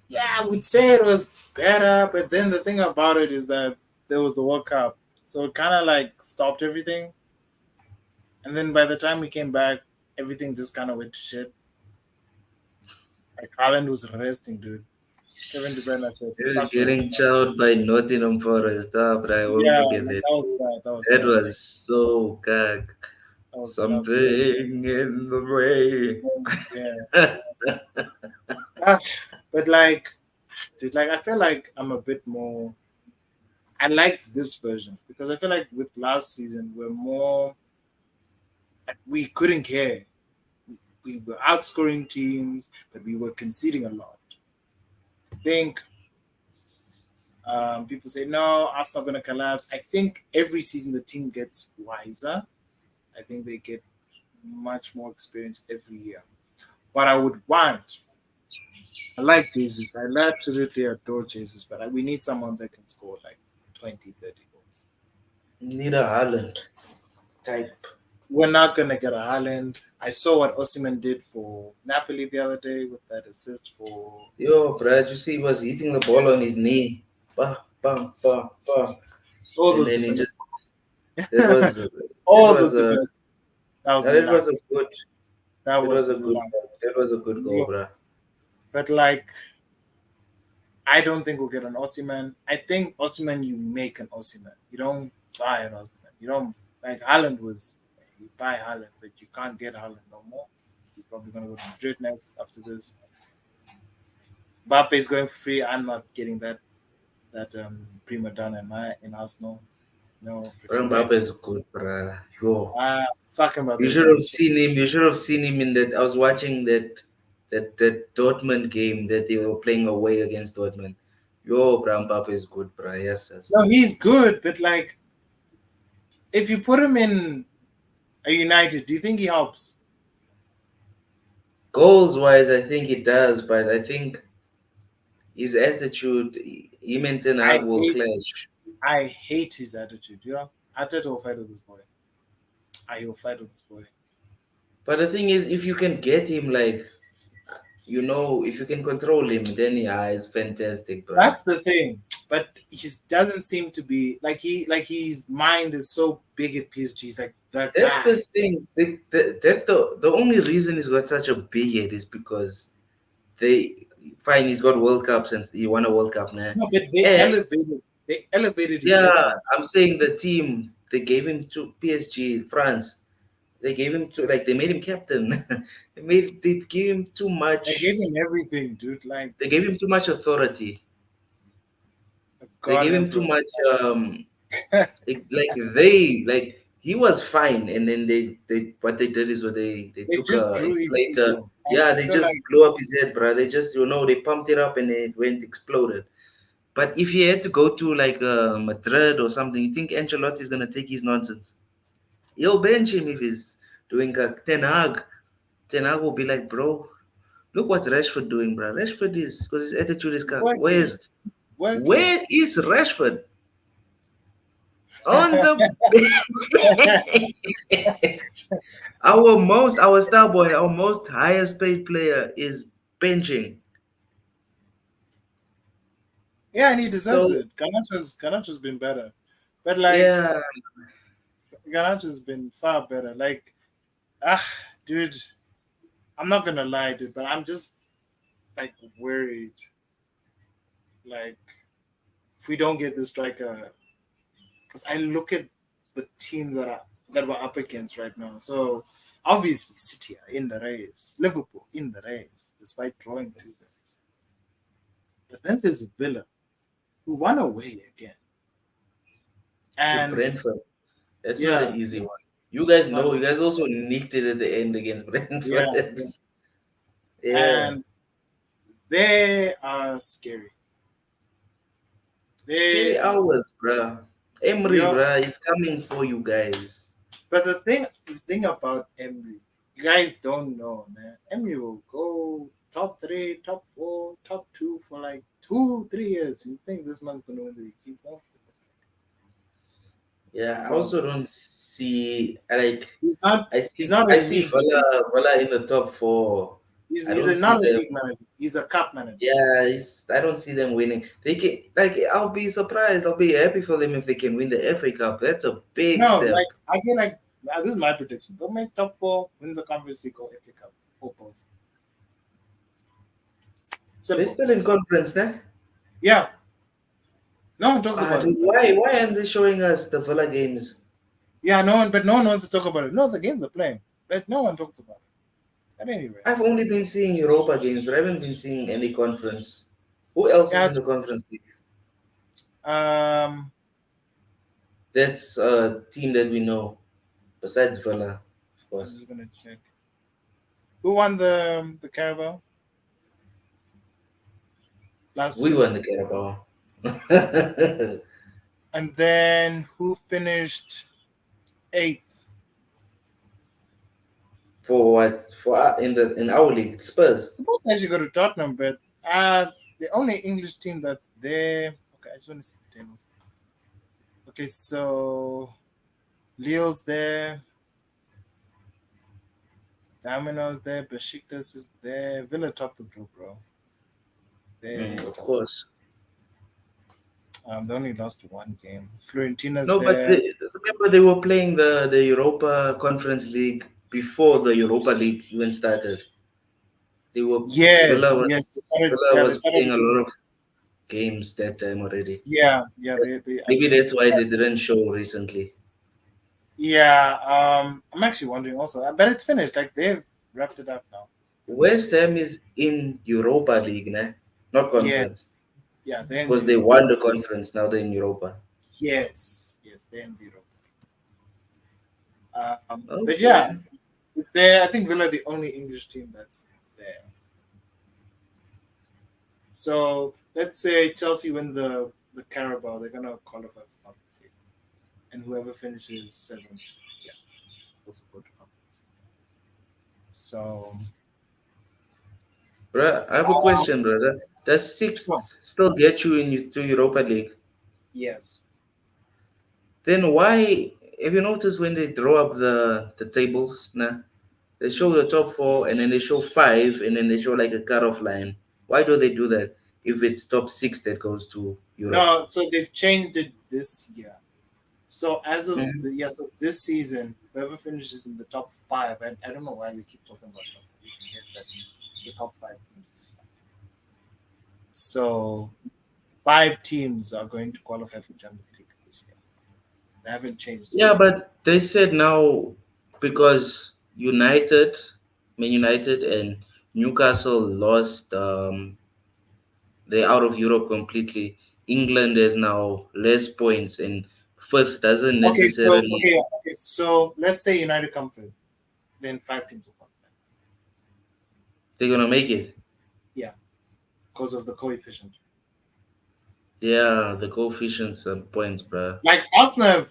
yeah, I would say it was better, but then the thing about it is that there was the World Cup, so it kind of like stopped everything. And then by the time we came back, everything just kind of went to shit. Like Haaland was resting, dude. Kevin De Bruyne said, He was "Fuck that." getting chowed by Nottingham Forest. Ah, but I won't Yeah, forget like, that. that was sad. That was That sad. was so gag. That was sad. Something in the way. Yeah. Ah, but like, dude, like I feel like I'm a bit more. I like this version because I feel like with last season we're more. Like, we couldn't care. We were outscoring teams, but we were conceding a lot. I think people say no, Arsenal going to collapse. I think every season the team gets wiser. I think they get much more experience every year. What I would want, I like Jesus. I absolutely adore Jesus, but we need someone that can score like 20, 30 goals. Need a Haaland type. We're not going to get a Haaland. I saw what Osimhen did for Napoli the other day with that assist for Yo, Brad, you see, he was hitting the ball on his knee. Bah, bam, bam, bam. all And those then he defense. just, that was, that All was those a, defense. That was that luck. was a good, That that was was a good, luck. that was a good goal, bruh. But like, I don't think we'll get an Osimhen. I think Osimhen, you make an Osimhen. You don't buy an Osimhen. You don't like Haaland was. You buy Haaland, but you can't get Haaland no more. He's probably gonna go to Madrid next after this. Mbappe is going for free. I'm not getting that prima donna in Arsenal. No Bro, freaking way. Mbappe is good, bruh. Yo. Fuck Mbappe, You should man. have He's so seen him. You should have seen him in that. I was watching that Dortmund game that they were playing away against Dortmund. Yo, bro, Mbappe is good, bro. Yes, yes. no, he's good, but like if you put him in a United, do you think he helps? Goals wise, I think he does, but I think his attitude, him and Ten I Hag will hate clash. I hate his attitude. Yeah, Arteta will fight with this boy. I will fight with this boy. But the thing is, if you can get him, like, if you can control him, then yeah, it's fantastic, bro. That's the thing. But he doesn't seem to be like his mind is so big at PSG. He's like the That's guy. the thing. That's the only reason he's got such a big head is because they fine. He's got World Cups and he won a World Cup now. No, but they And elevated. They elevated his yeah, egos. I'm saying the team they gave him to PSG France. They gave him to like they made him captain. They gave him too They much. gave him everything, dude. Like They gave him too much authority. a They god gave him too emperor. much. Like he was fine, and then they what they did is what they They took just a grew his inflator. ego. And Yeah, I they feel just like blew up his head, bro. They just they pumped it up and it went exploded. But if he had to go to like Madrid or something, you think Ancelotti is gonna take his nonsense? He'll bench him if he's doing a Ten Hag. Ten Hag will be like, bro, look what Rashford doing, bro. Rashford is because his attitude is cock. working, working. Where is Rashford on the our star boy, our most highest paid player is benching. Yeah, and he deserves So it. Ganacho's been better, but like yeah, Ganacho's been far better. Like ah, dude, I'm not gonna lie, dude, but I'm just like worried. Like if we don't get the striker, because I look at the teams that we're up against right now. So obviously City are in the race, Liverpool in the race, despite drawing two guys. But then there's Villa, who won away again, to and Brentford. That's not an yeah, easy one. You guys it's not. know. You guys also nicked it at the end against Yeah, Brentford. yeah. Yeah, And they are scary. scary They are. hours, bruh. Emery, Yeah, bruh, is coming for you guys. but the thing about Emery, you guys don't know, man. Emery will go. top three, top four, top two for like 2, 3 years. You think this man's gonna win the league? He won't. Yeah, I Won't. also don't see like He's not. I He's see not a I see league. Vala in the top four. I don't see Not a them. league manager. He's a cup manager. Yeah, I don't see them winning. They can like I'll be surprised. I'll be happy for them if they can win the FA Cup. That's a big No, step. like I feel like this is my prediction. They'll make top four, win the Conference League or FA Cup or both. They're Simple. still in conference, nah? Yeah. No one talks Ah, about it, dude, but why aren't they showing us the Villa games? yeah, no one. But no one wants to talk about it. No, the games are playing, but no one talks about it. At any rate, I've only been seeing Europa games, but I haven't been seeing any conference. Who else is yeah. in the conference league? Um, That's a team that we know, besides Villa, of I'm course. just gonna check. Who won the Carabao last We year? won the Carabao. And then who finished eighth? For what? For in our league, Spurs. Supposed to actually go to Tottenham, but the only English team that's there. Okay, I just want to see the tables. Okay, so Leo's there, Domino's there, Besiktas is there, Villa top the group, bro. They Of top. course. They only lost one game. Fiorentina's No, but there. remember they were playing the Europa Conference League before the Europa League even started. They were Villa Yes, was yes. They started, Villa yeah, they was started. playing a lot of games that time already. Yeah, yeah. They I Maybe think. that's why they didn't show recently. Yeah. I'm actually wondering also, but it's finished. Like they've wrapped it up now. The next West game. Ham is in Europa League, nah? Not conference. Yes. Yeah, they're in Because the they Europa. won the conference, now they're in Europa. Yes, yes, they're in the Europa. But yeah, Okay. they I think Villa are the only English team that's there. So let's say Chelsea win the Carabao, they're gonna qualify for Conference League, and whoever finishes seventh, yeah, also go to Conference. So Bruh, I have a question, brother. Does sixth sure. still get you to Europa League? Yes. Then why have you noticed when they draw up the tables? Nah, they show the top four and then they show five and then they show like a cutoff line. Why do they do that if it's top six that goes to Europe? No, so they've changed it this year. So as of Mhm. so this season, whoever finishes in the top five, I don't know why we keep talking about top. We can get that the top five teams this year. So five teams are going to qualify for Champions League this year. They haven't changed it. Yeah, but they said now because Man United and Newcastle lost, they're out of Europe completely. England has now less points, and fifth doesn't necessarily. Okay. So let's say United come fifth, then five teams will qualify. They're gonna make it. Yeah, because of the coefficient. Yeah, the coefficients and points, bruh. Like Arsenal,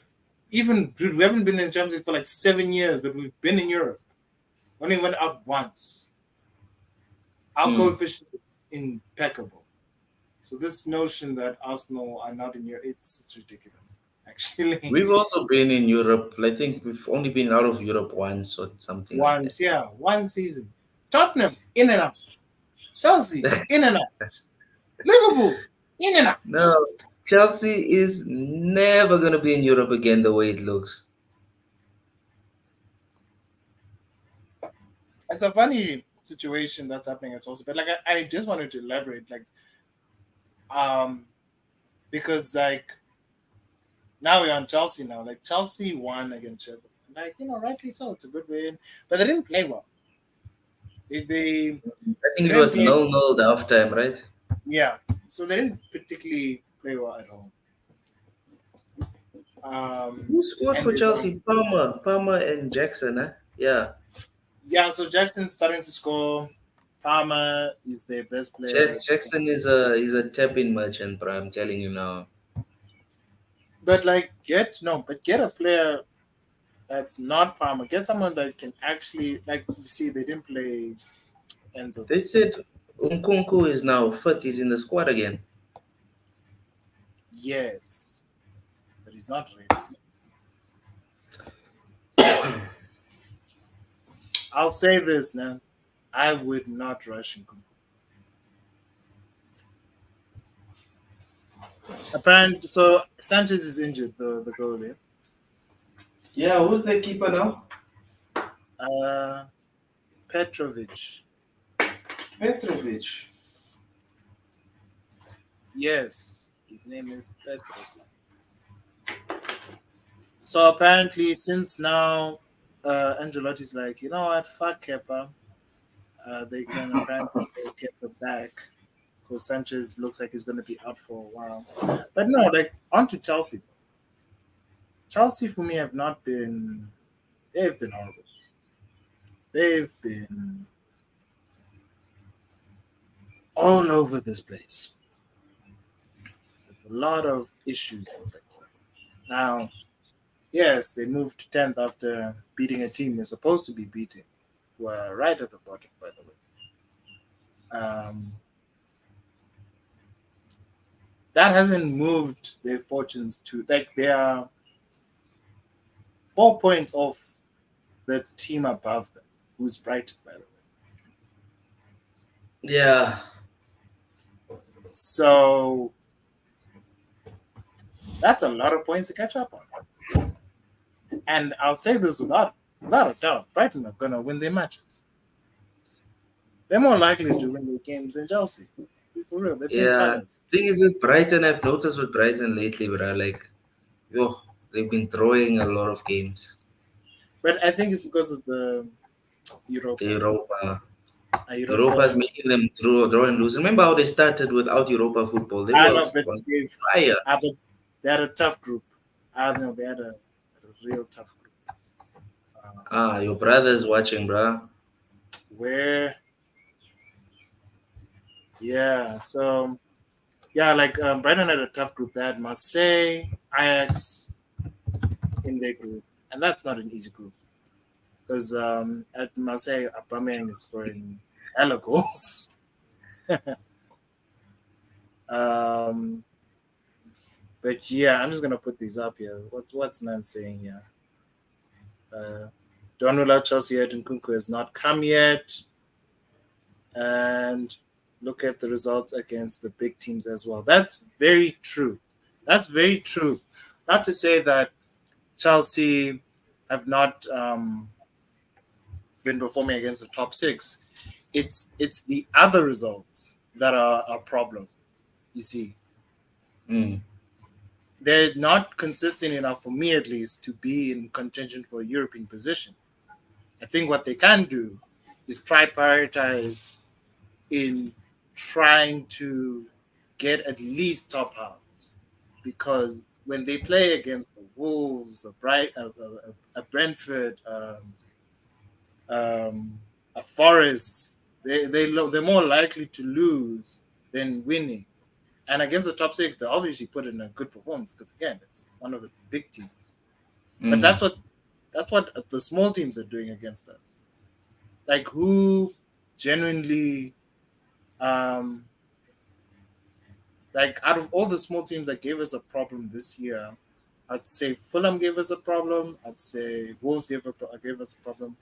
even dude, we haven't been in the Champions League for like 7 years, but we've been in Europe. Only went out once. Our Mm. coefficient is impeccable. So this notion that Arsenal are not in Europe, it's ridiculous. Actually, We've also been in Europe. I think we've only been out of Europe once or something like that. once, yeah, one season. Tottenham in and out. Chelsea in and out. Liverpool in and out. No, Chelsea is never gonna be in Europe again the way it looks. It's a funny situation that's happening at Chelsea, but like I just wanted to elaborate, like um because like now we're on Chelsea now. Like Chelsea won against Sheffield. Like, rightly so. It's a good win. But they didn't play well. I They think it didn't was play 0-0 the half time, right? yeah. So they didn't particularly play well at all. Who scored And for there's Chelsea? Palmer and Jackson, huh? Yeah. yeah, so Jackson's starting to score. Palmer is their best player. Jackson is a tap-in merchant, bro. I'm telling you now. But like get a player that's not Palmer. Get someone that can actually like you see they didn't play ends of the They season. said Nkunku is now fit. He's in the squad again. Yes, but he's not ready. I'll say this now. I would not rush Nkunku. Apparently, so Sanchez is injured, the goalie. Yeah, who's the keeper now? Uh, Petrovic. Petrovic. Yes, his name is Petrovic. So apparently, since now Angelotti's like, you know what, fuck Kepa, they can apparently go Kepa back because Sanchez looks like he's going to be out for a while. But no, like, on to Chelsea. Chelsea, for me, have not been, they've been horrible. They've been all over this place. There's a lot of issues with that club. Now, yes, they moved to 10th after beating a team they're supposed to be beating. Were right at the bottom, by the way. Um, that hasn't moved their fortunes to, like, they are 4 points off the team above them, who's Brighton, by the way. Yeah, So that's a lot of points to catch up on. And I'll say this without a doubt, Brighton are gonna win their matches. They're more likely to win their games than Chelsea. Be for real, they're playing yeah. Palace. Thing is with Brighton, I've noticed with Brighton lately, bro, like, yo, they've been throwing a lot of games. But I think it's because of the The Europa. Europa. Europa is Europa. making them draw and lose. Remember how they started without Europa football? They I were know, but on they've fire. but they had a tough group. I don't know, they had a real tough group. Um, Ah, your so brother's watching, bruh. where yeah, so yeah, like Brighton had a tough group. They had Marseille, Ajax in their group, and that's not an easy group because at Marseille, Aubameyang is scoring hella goals. um, but yeah, I'm just gonna put these up here. What's man saying here? Uh, Don't rule out Chelsea yet, and Kunku has not come yet. And look at the results against the big teams as well. That's very true. That's very true. Not to say that Chelsea have not been performing against the top six. It's the other results that are a problem. You see, Mm. they're not consistent enough for me, at least, to be in contention for a European position. I think what they can do is try prioritize in trying to get at least top half because when they play against the Wolves, a Brentford, um, a Forest, they're more likely to lose than winning. And against the top six, they obviously put in a good performance because again, it's one of the big teams. But Mm. that's what the small teams are doing against us. Like who genuinely um, like out of all the small teams that gave us a problem this year, I'd say Fulham gave us a problem. I'd say Wolves gave us a problem.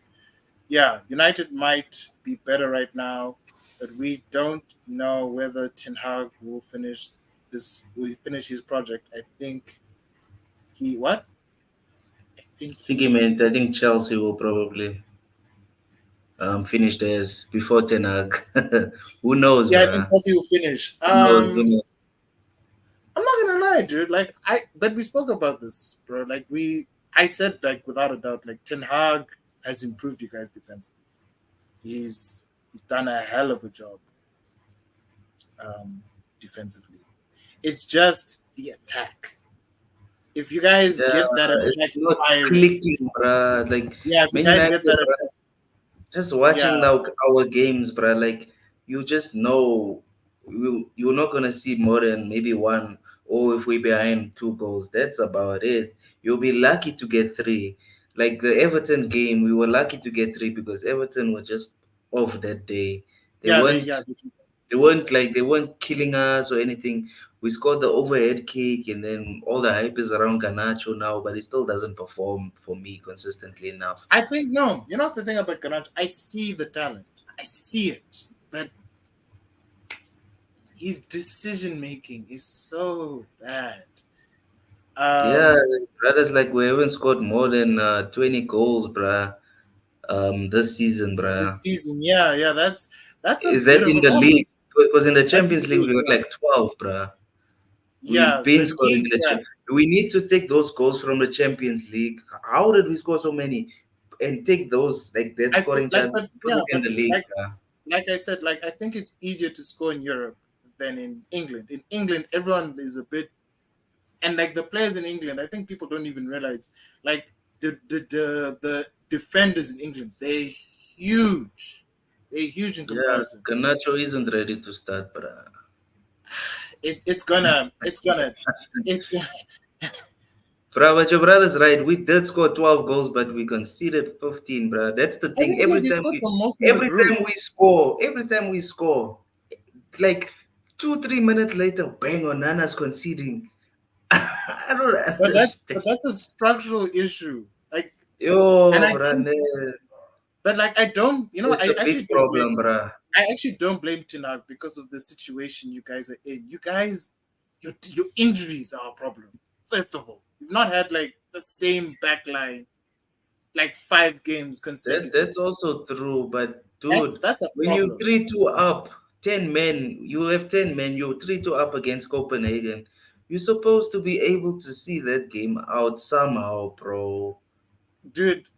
Yeah, United might be better right now, but we don't know whether Ten Hag will finish his project. I think he what? I think I think he he meant, I think Chelsea will probably finish theirs before Ten Hag. Who knows, yeah, I think bruh? Chelsea will finish. Who knows? Who knows? I'm not gonna lie, dude. Like but we spoke about this, bro. I said like without a doubt, like Ten Hag has improved you guys' defense. He's done a hell of a job um, defensively. It's just the attack. If you guys Yeah, get that attack it's not firing, clicking, bruh. Like yeah, if you Man guys United, get that bruh. attack, Just yeah, watching our games, bruh. Like you just know you're not gonna see more than maybe one. Or if we're behind 2 goals, that's about it. You'll be lucky to get three. Like the Everton game, we were lucky to get three because Everton were just off that day. They Yeah, weren't they weren't killing us or anything. We scored the overhead kick, and then all the hype is around Ganacho now, but he still doesn't perform for me consistently enough. I think no. You know the thing about Garnacho, I see the talent. I see it, but his decision making is so bad. Yeah, Um, brothers, like we haven't scored more than 20 goals, bruh. This season, this bruh. season, yeah, yeah, that's a Is bit that of in a the problem. league? Because in the That's in the Champions League league, we got yeah, like 12, bruh. We've yeah, been the scoring league, in the yeah. We need to take those goals from the Champions League. How did we score so many? And take those like that I think scoring like, chance, but put yeah, it in but the league, like bruh. like I said, like I think it's easier to score in Europe than in England. In England, everyone is a bit, and like the players in England, I think people don't even realize, like the defenders in England, huge, they're huge in Yeah, comparison. Garnacho isn't ready to start, bruh. It's gonna. Bruh, but your brother's right. We did score 12 goals, but we conceded 15, bruh. That's the I thing. think we scored the most in the group. Every time we score, like 2, 3 minutes later, bang, Onana's conceding. I don't But understand. that's a structural issue. Like, and Yo, I bruh, don't. But like, I don't. You know, that's I a actually big don't blame. problem, bruh. I actually don't blame Tinag because of the situation you guys are in. You guys, your injuries are a problem. First of all, you've not had like the same backline like 5 games That's consecutively. also true, but That's dude, that's a when you problem. 3-2 up, 10 men, you have 10 men, you're 3-2 up against Copenhagen. You're supposed to be able to see that game out somehow, bro. Dude,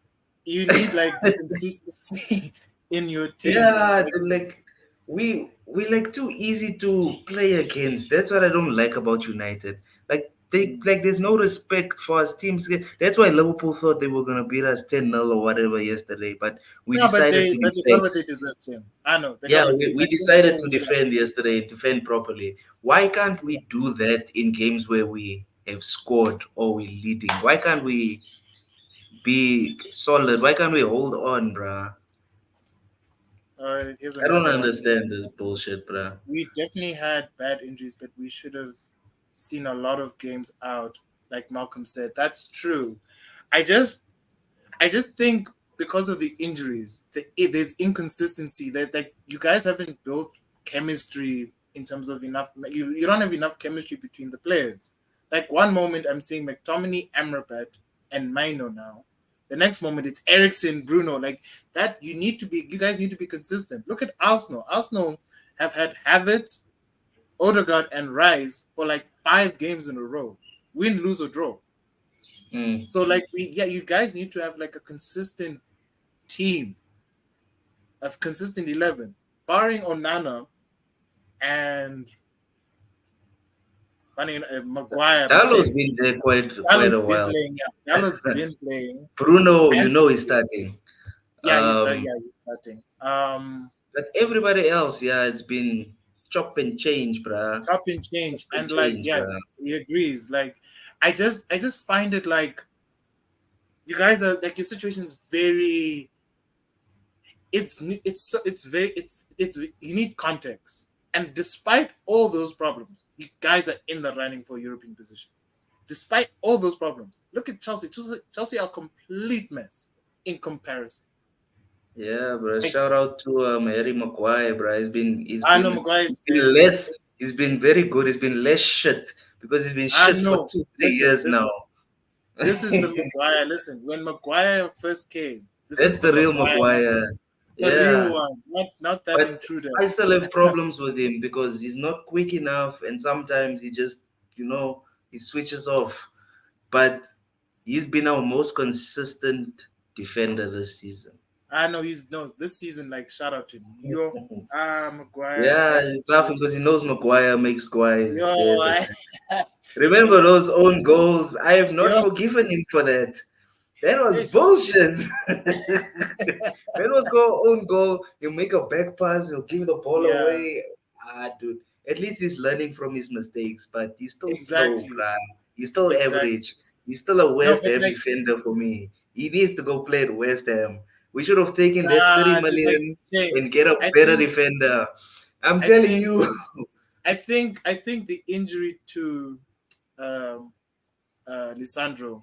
you need like consistency in your team. Yeah, Like, like we like too easy to play against. That's what I don't like about United. There's no respect for us teams. That's why Liverpool thought they were gonna beat us 10-0 or whatever yesterday, but we no, decided to but they got defend. what they deserved, Tim. I know they got Yeah, what we like decided to defend yesterday, defend properly. Why can't we do that in games where we have scored or we're leading? Why can't we be solid? Why can't we hold on, bruh? here's I don't another one. understand this bullshit, bruh. We definitely had bad injuries, but we should have seen a lot of games out. Like Malcolm said, that's true. I just I just think because of the injuries, there's inconsistency that like you guys haven't built chemistry in terms of enough. You don't have enough chemistry between the players. Like one moment I'm seeing McTominay, Amrabat, and Mino now. The next moment it's Ericsson, Bruno. Like that, you guys need to be consistent. Look at Arsenal. Arsenal have had Havertz, Odegaard, and Rice for like 5 games in a row. Win, lose, or draw. Mm. So like you guys need to have like a consistent team, a consistent 11, barring Onana and Maguire. But Dalo's check, been there quite Dallo's a been while. playing. Yeah, Dallo's been playing, Bruno, and he's starting. yeah, Um, he's starting. but everybody else, yeah, it's been chop and change, bruh. Chop and Chop change, and and like change, yeah, bruh. he agrees. Like I just find it like you guys are like your situation is very it's you need context. And despite all those problems, you guys are in the running for a European position. Despite all those problems, look at Chelsea. Chelsea are a complete mess in comparison. Yeah, bro. Like Shout out to Harry Maguire, bro. I know Maguire is he's been been. less. He's been very good. He's been less shit because he's been I shit for know. 2, 3 years now. This is the Maguire. Listen, when Maguire first came, this That's is the the real Maguire, Maguire. the real Yeah, one, not that but intruder. I still have problems with him because he's not quick enough, and sometimes he just, he switches off. But he's been our most consistent defender this season. I know he's no this season. Like shout out to him. Yo, Maguire Yeah, has he's laughing because he knows Maguire makes yo, guys there. I, Remember those own goals? I have not yo, forgiven him for that. That was ish. bullshit. Man was go own goal. He'll make a back pass. He'll give the ball Yeah, away. Ah, dude. At least he's learning from his mistakes, but he's still slow, exactly, bruh. He's still exactly. average. He's still a No, West but Ham like defender for me. He needs to go play at West Ham. We should have taken that 30 like million Shane, and get a I better think defender. I'm I telling think you. I think the injury to um, Lisandro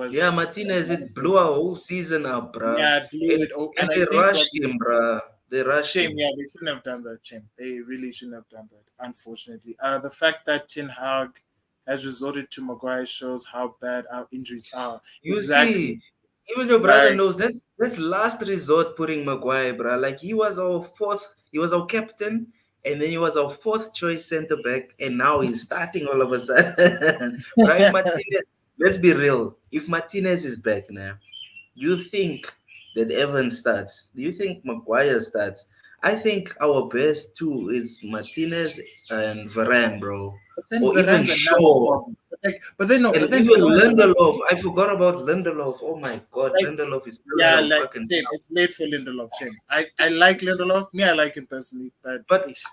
Yeah, was Martinez, it blew our whole season up, bruh. yeah, blew And it. Oh, and and I they think what rushed him, bruh. They rushed shame, him. yeah, they shouldn't have done that. Shame, they really shouldn't have done that. Unfortunately, the fact that Ten Hag has resorted to Maguire shows how bad our injuries are. You see, Exactly, even your brother like knows that's last resort putting Maguire, bruh. Like he was our captain, and then he was our fourth choice centre back, and now he's starting all of a sudden. Brian Martinez, let's be real. If Martinez is back now, do you think that Evans starts? Do you think Maguire starts? I think our best two is Martinez and Varane, bro. but then Or even Varane's another Shaw. problem. But then no, And but then even Varane's another Lindelof, I forgot about Lindelof. Oh my God, like Lindelof is still at yeah, our like fucking shame. club. It's late for Lindelof. Shame. I like Lindelof. Me, I like him personally, but But ish,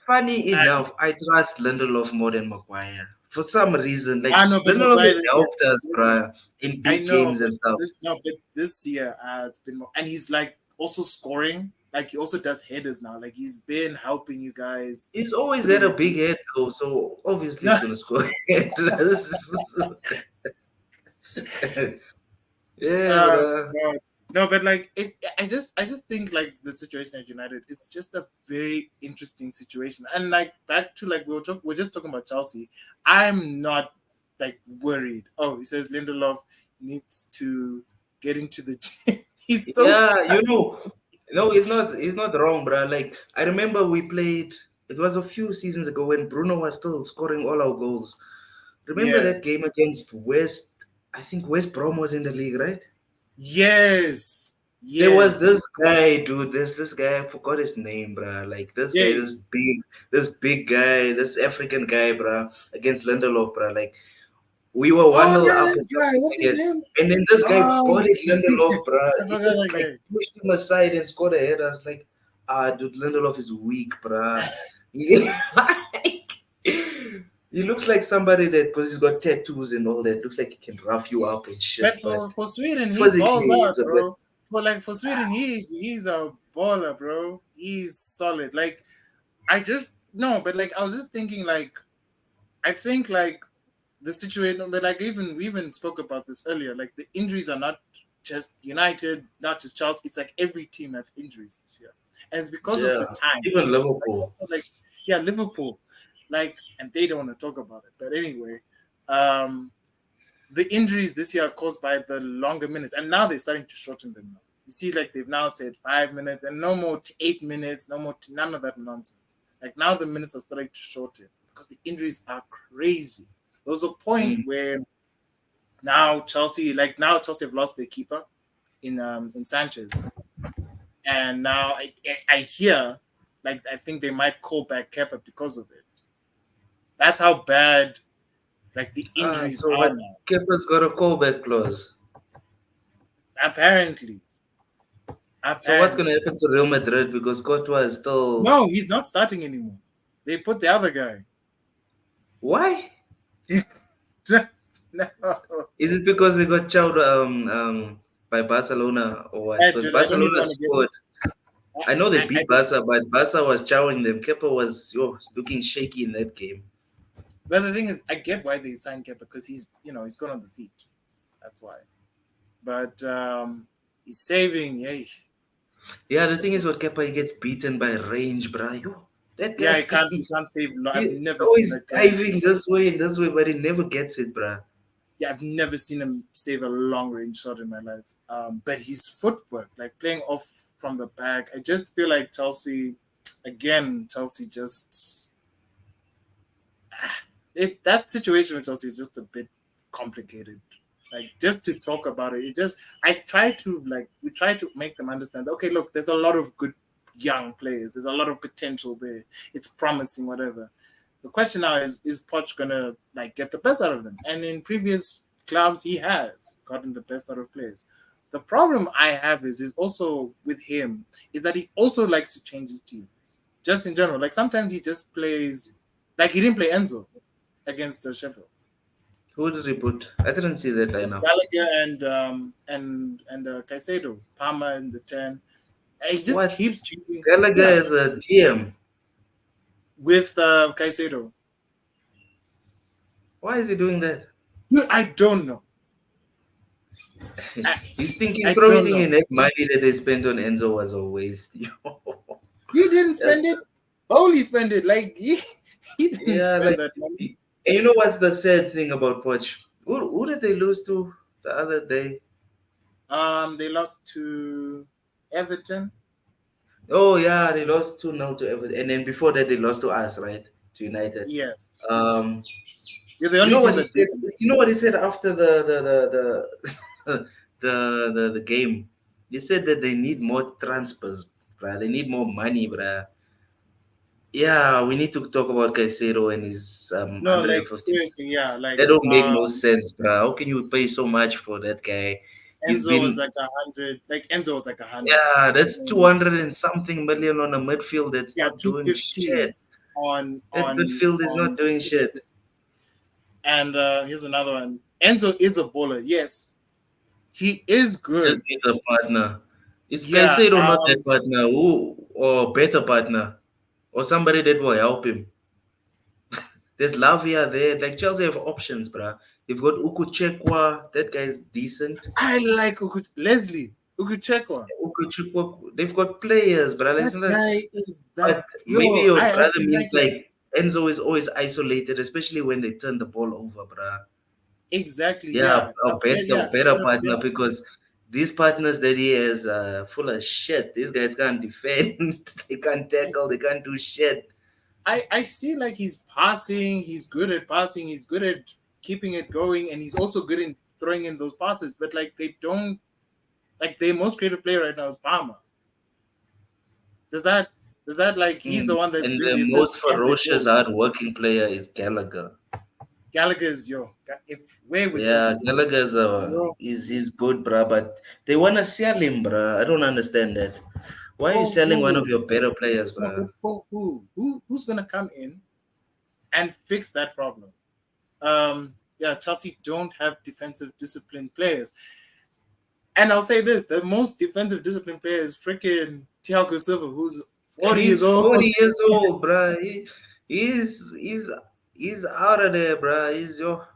funny as enough, I trust Lindelof more than Maguire. For some reason, like I know, but Lindelof Maguire has this year. helped us, Listen, bruh, in I big know, games and stuff. but this year it's been more, and he's like also scoring. Like he also does headers now. Like he's been helping you guys He's always had a through. big head though, so obviously he's No, gonna score. Yeah, bruh. God. No, but like it, I just think like the situation at United, it's just a very interesting situation. And like back to like we're just talking about Chelsea. I'm not like worried. Oh, he says Lindelof needs to get into the gym. He's so Yeah, no, he's not wrong, bruh. Like I remember we played. It was a few seasons ago when Bruno was still scoring all our goals. Remember yeah. that game against West? I think West Brom was in the league, right? Yes. There was Yes. this guy, dude. This guy. I forgot his name, bruh. Like this guy, Jay. this big guy, this African guy, bruh, against Lindelof, bruh. Like we were one Oh nil yeah, up that or guy. something, What's I his guess. name? And then this guy Oh, bodied Lindelof, bruh. I He forgot just that like guy. pushed him aside and scored a header. I was like, ah, dude, Lindelof is weak, bruh. He, he looks like somebody that, because he's got tattoos and all that, looks like he can rough you up and But shit. But for Sweden, he balls physically, out, he's a bit. bro. For Sweden, he's a baller, bro. He's solid. Like I just no, but like I was just thinking, like I think like the situation, but like even we even spoke about this earlier. Like the injuries are not just United, not just Charles. It's like every team have injuries this year, and it's because of Yeah, the time. even Like Liverpool. also like yeah, Liverpool, like and they don't want to talk about it. But anyway, um, the injuries this year are caused by the longer minutes, and now they're starting to shorten them. Now you see, like they've now said 5 minutes, and no more 8 minutes, no more none of that nonsense. Like now the minutes are starting to shorten because the injuries are crazy. There was a point Mm. where now Chelsea have lost their keeper in Sanchez, and now I hear like I think they might call back Kepa because of it. That's how bad like the Ah, injuries so are what? now. Kepa's got a callback clause. Apparently, So what's gonna apparently. happen to Real Madrid because Courtois is still. No, he's not starting anymore. They put the other guy. Why? No, Is it because they got chowed by Barcelona or what? Because dude, I don't even Barcelona want to get. scored. I know they I beat Barca, but Barca was chowing them. Kepa was looking shaky in that game. But the thing is, I get why they signed Kepa because he's good on the feet. That's why. But he's saving. Yay. Yeah, the thing is with Kepa, he gets beaten by range, bruh. That Yeah, guy, he can't save. I've he never seen always that guy. diving this way and this way, but he never gets it, bruh. Yeah, I've never seen him save a long range shot in my life. But his footwork, like playing off from the back, I just feel like Chelsea just that situation with Chelsea is just a bit complicated. Like just to talk about it, we try to make them understand. Okay, look, there's a lot of good young players. There's a lot of potential there. It's promising, whatever. The question now is Poch gonna like get the best out of them? And in previous clubs, he has gotten the best out of players. The problem I have is also with him is that he also likes to change his teams. Just in general, like sometimes he just plays like he didn't play Enzo against Sheffield. Who did he put? I didn't see that lineup. Gallagher and Caicedo, Palmer in the 10. He just What? keeps cheating. Gallagher Yeah, is a DM. with Caicedo. Why is he doing that? Dude, I don't know. I, He's thinking I don't throwing know. in that money that they spent on Enzo was a waste. You didn't spend That's it. Holy spend it. Like he didn't yeah, spend like that money. and you know what's the sad thing about Poch? Who did they lose to the other day? They lost to Everton. Oh yeah, they lost 2-0 to Everton, and then before that they lost to us, right? To United. Yes, yes. Um, You're the you only know team what he that said? beat them. You know what he said after the game? He said that they need more transfers, bruh. They need more money, bruh. Yeah, we need to talk about Caicedo and his No, like 150. seriously, yeah. Like That don't make no sense, bruh. How can you pay so much for that guy? He's Enzo was been like 100. Like Enzo was like 100. yeah, that's And 200 and something million on a midfield that's yeah, not doing 215 shit. on That on midfield is not on doing shit. and here's another one. Enzo is a bowler. Yes, he is Just good. need a partner. Is Yeah. Caicedo not that partner? Who or better partner? Or somebody that will help him? There's Lavia there. Like Chelsea have options, bruh. They've got Ukuchekwa. That guy's decent. I like Leslie Ukuchekwa. Ukuchekwa. They've got players, bruh. That Listen, guy is that but maybe yo. your I brother actually means like him. like Enzo is always isolated, especially when they turn the ball over, bruh. Exactly. Yeah, Yeah. a Yeah. better partner because these partners that he has are full of shit. These guys can't defend, they can't tackle, they can't do shit. I see like he's passing. He's good at passing. He's good at keeping it going, and he's also good in throwing in those passes. But like they don't like their most creative player right now is Palmer. Does that like he's the one that's And doing the the most assists and the ferocious, goals? hard-working player is Gallagher. Gallagher's if where would Yeah, Chelsea go? Gallagher's You know, he's good, bruh. But they wanna sell him, bruh. I don't understand that. Why are you for selling one of who? your better players, No, but bruh? for who? Who's gonna come in and fix that problem? Yeah, Chelsea don't have defensive disciplined players. And I'll say this: the most defensive disciplined player is freaking Thiago Silva, who's And 40 years he's old. 40 years old, bruh. He's he's he's out of there, bruh. He's your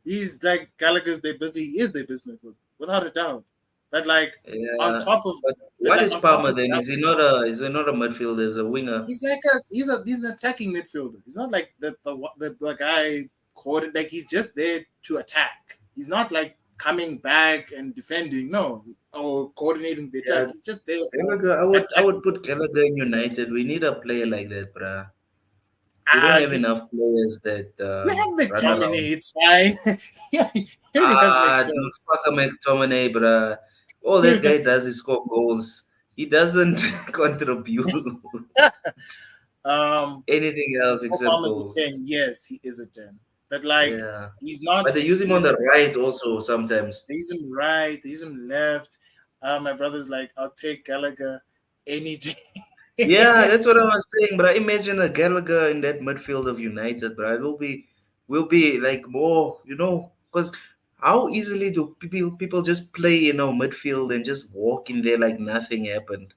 He's like Gallagher's their busy. He is their best midfielder, without a doubt. But like on yeah. top of, But but what like is on top Palmer of then? that, Is he not a midfielder? Is a winger? he's like he's an attacking midfielder. He's not like the guy like he's just there to attack. He's not like coming back and defending. No, or coordinating the attack. Yeah, He's just there for Gallagher. I attacking. would put Gallagher in United. We need a player like that, bruh. We don't Ah, have enough players that you have run McTominay. around. It's fine. Yeah, you already have Ah, Excel. dude, fuck a McTominay, bruh. All that guy does is score goals. He doesn't contribute um, anything else except Obama's a goals. 10. Yes, he is a 10. But like Yeah. he's not But they use him on he's the right also sometimes. they use him right, they use him left. My brother's like, I'll take Gallagher any day. Yeah, that's what I was saying, but imagine a Gallagher in that midfield of United, bro. It will be like more, because how easily do people just play, midfield and just walk in there like nothing happened?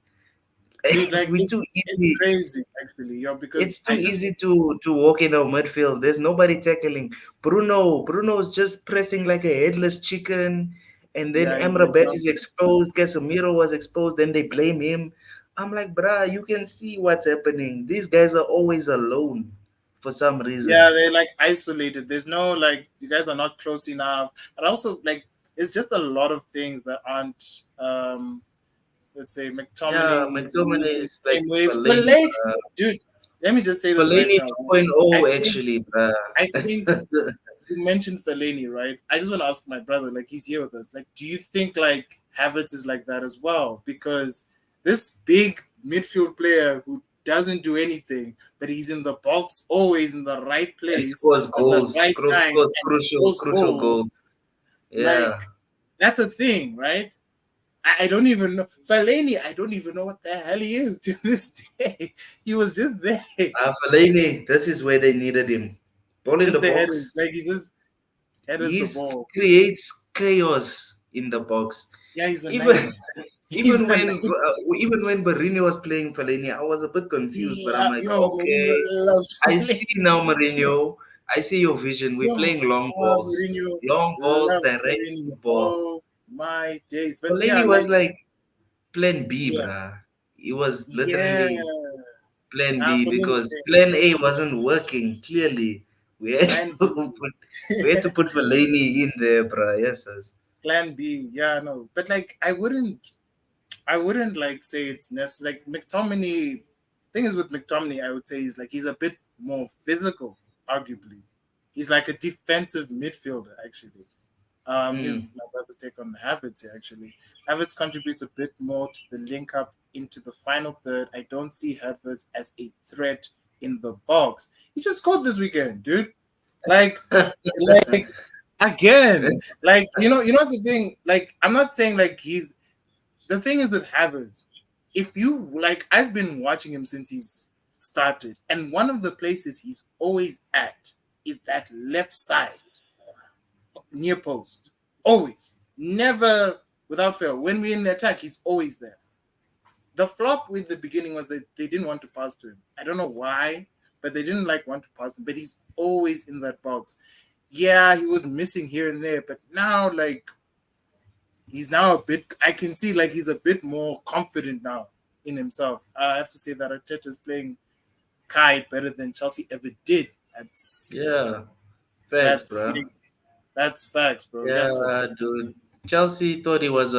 Dude, like we too it's easy. crazy actually, yo, because It's too I just easy to walk in our midfield. There's nobody tackling. Bruno's just pressing like a headless chicken, and then yeah, he's Amrabat not is exposed. Casemiro was exposed. Then they blame him. I'm like, bruh, you can see what's happening. These guys are always alone for some yeah, reason. they're like isolated. There's no like you guys are not close enough. And also like it's just a lot of things that aren't let's say Yeah, McTominay is used McTominay in the is like same ways. Fellaini, Fellaini, bruh. dude, let me just say this right Fellaini now. I 2.0 think actually, bruh. I think you mentioned Fellaini, right? I just want to ask my brother, like he's here with us. Like, do you think like Havertz is like that as well? Because this big midfield player who doesn't do anything, but he's in the box always in the right And place scores at the goals, right time scores and scores crucial goals. goals. Like Yeah. that's a thing, right? I don't even know Fellaini. I don't even know what the hell he is to this day. He was just there, Fellaini, this is where they needed him. Ball in just the the headers. box. Like he just headed He the ball. creates chaos in the box. Yeah, he's a Even nightmare. He's a nightmare. even when Mourinho was playing Fellaini, I was a bit confused, but I'm Yeah, like, yo, Mourinho okay, loves I Fellaini. see now, Mourinho. I see your vision. We're Yo, playing Mourinho long balls, loves direct Fellaini. football. Oh my days! But yeah, Fellaini was like like Plan B, yeah, bruh. It was yeah. literally Plan B Fellaini's because playing Plan A wasn't working. Clearly, we had Plan to B. put Fellaini in there, bruh. Yes, yes. Plan B. Yeah, no. But like, I wouldn't like say it's necessary. Like McTominay, thing is with McTominay, I would say he's a bit more physical, arguably. He's like a defensive midfielder, actually. Here's Mm. my brother's take on Havertz here, actually. Havertz contributes a bit more to the link up into the final third. I don't see Havertz as a threat in the box. He just scored this weekend, dude. Like, like again, like you know the thing. Like, I'm not saying like he's the thing is with Havertz. If you like, I've been watching him since he's started, and one of the places he's always at is that left side near post. Always. Never without fail. When we're in the attack, he's always there. The flop with the beginning was that they didn't want to pass to him. I don't know why, but they didn't like want to pass him. But he's always in that box. Yeah, he was missing here and there, but now like he's now a bit. I can see like he's a bit more confident now in himself. I have to say that Arteta's playing Kai better than Chelsea ever did. Yeah, facts, That's bruh. that's facts, bro. Yes, Yeah, yes. dude. Chelsea thought he was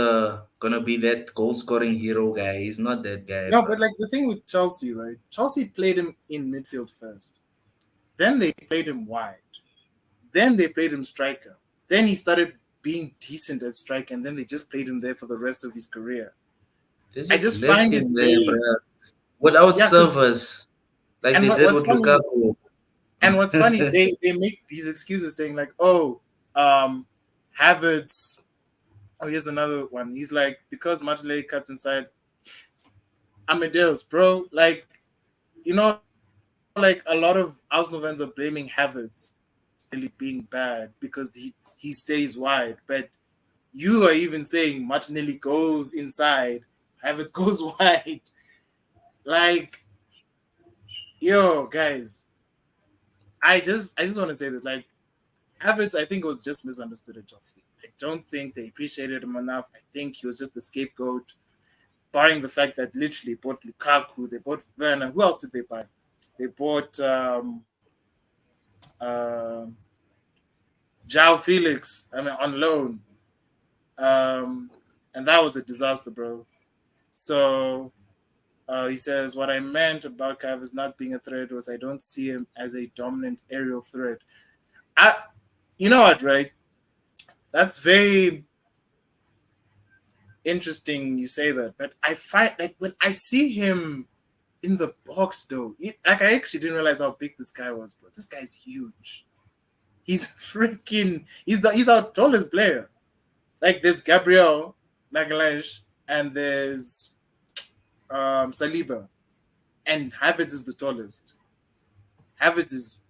gonna be that goal scoring hero guy. He's not that guy, No, but bruh. like the thing with Chelsea, right? Chelsea played him in midfield first. Then they played him wide. Then they played him striker. Then he started being decent at striker, and then they just played him there for the rest of his career. They I just just left find it him there, very bruh. Without yeah, because servers, like they did what's with funny Lukaku. what's funny, they make these excuses saying like, oh, Havertz. Oh, here's another one. He's like, because Martinelli cuts inside Amadeus, bro. Like, like a lot of Arsenal fans are blaming Havertz really being bad because he stays wide. But you are even saying Martinelli goes inside, Havertz goes wide. Like, yo, guys, I just want to say that like Havertz, I think was just misunderstood at Chelsea. I don't think they appreciated him enough. I think he was just the scapegoat, barring the fact that literally bought Lukaku, they bought Werner. Who else did they buy? They bought um Jao Felix, I mean, on loan. Um, and that was a disaster, bro. So he says, what I meant about Cav is not being a threat was I don't see him as a dominant aerial threat. I, you know what, right? That's very interesting you say that. But I find, like, when I see him in the box, though, like, I actually didn't realize how big this guy was, bro. This guy's huge. He's freaking, he's our tallest player. Like there's Gabriel Magalhaes and there's Saliba, and Havertz is the tallest. Havertz is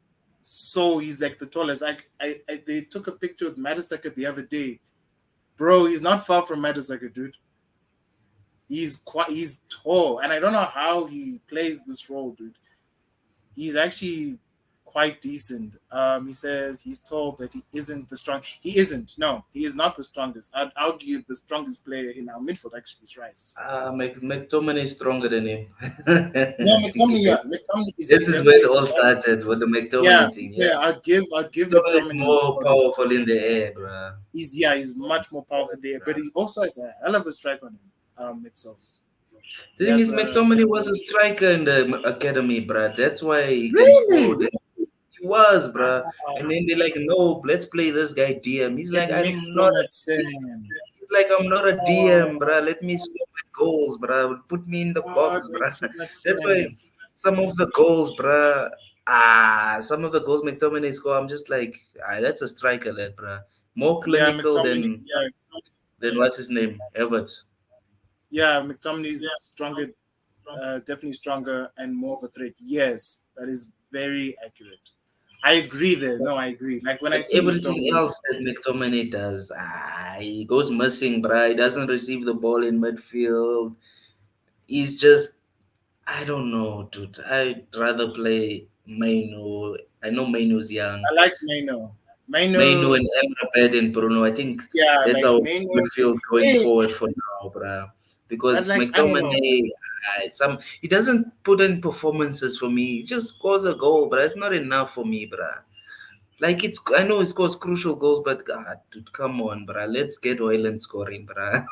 he's like the tallest. They took a picture with Madisaka the other day, bro. He's not far from Madisaka, dude. He's tall, and I don't know how he plays this role, dude. He's actually quite decent. He says he's tall, but he isn't the strong. He isn't. No, he is not the strongest. I'd argue the strongest player in our midfield actually is Rice. McTominay is stronger than him. No, I think McTominay. Yeah, McTominay is this is where definitely. it all started with the Yeah, McTominay thing. Yeah, yeah. I'd give McTominay is McTominay his more points. powerful in the air, bruh. He's much more powerful there, but he also has a hell of a strike on him. Mixos. The He thing has is, a McTominay was a striker in the academy, bruh. That's why he can score. really. He was, bruh. And Ah, then they're like, no, let's play this guy DM. He's it like, makes I'm so not much a sense. He's like, I'm not a Oh, DM, bruh. Let me score my goals, bruh. Put me in the oh, it box, bruh. makes so much That's why sense. some of the goals, bruh. Some of the goals McTominay score, I'm just like, that's a striker, that, bruh. More Yeah, clinical McTominay. Yeah, than what's his name, Everett. yeah, McTominay's stronger, definitely stronger and more of a threat. Yes, that is very accurate. I agree there. No, I agree. Like when I But see everything McTominay, else that McTominay does, he goes missing, bruh. He doesn't receive the ball in midfield. He's just, I don't know, dude. I'd rather play Mainu. I know Mainu's young. I like Maino. Mainu Maino, and Emre and Bruno. I think yeah, that's like our Maino. midfield going Hey, forward for now, bruh. but Because like I don't know, man. McTominay, he doesn't put in performances for me. He just scores a goal, but it's not enough for me, bruh. Like I know he scores crucial goals, but God, dude, come on, bruh. Let's get Hoyland scoring, bruh.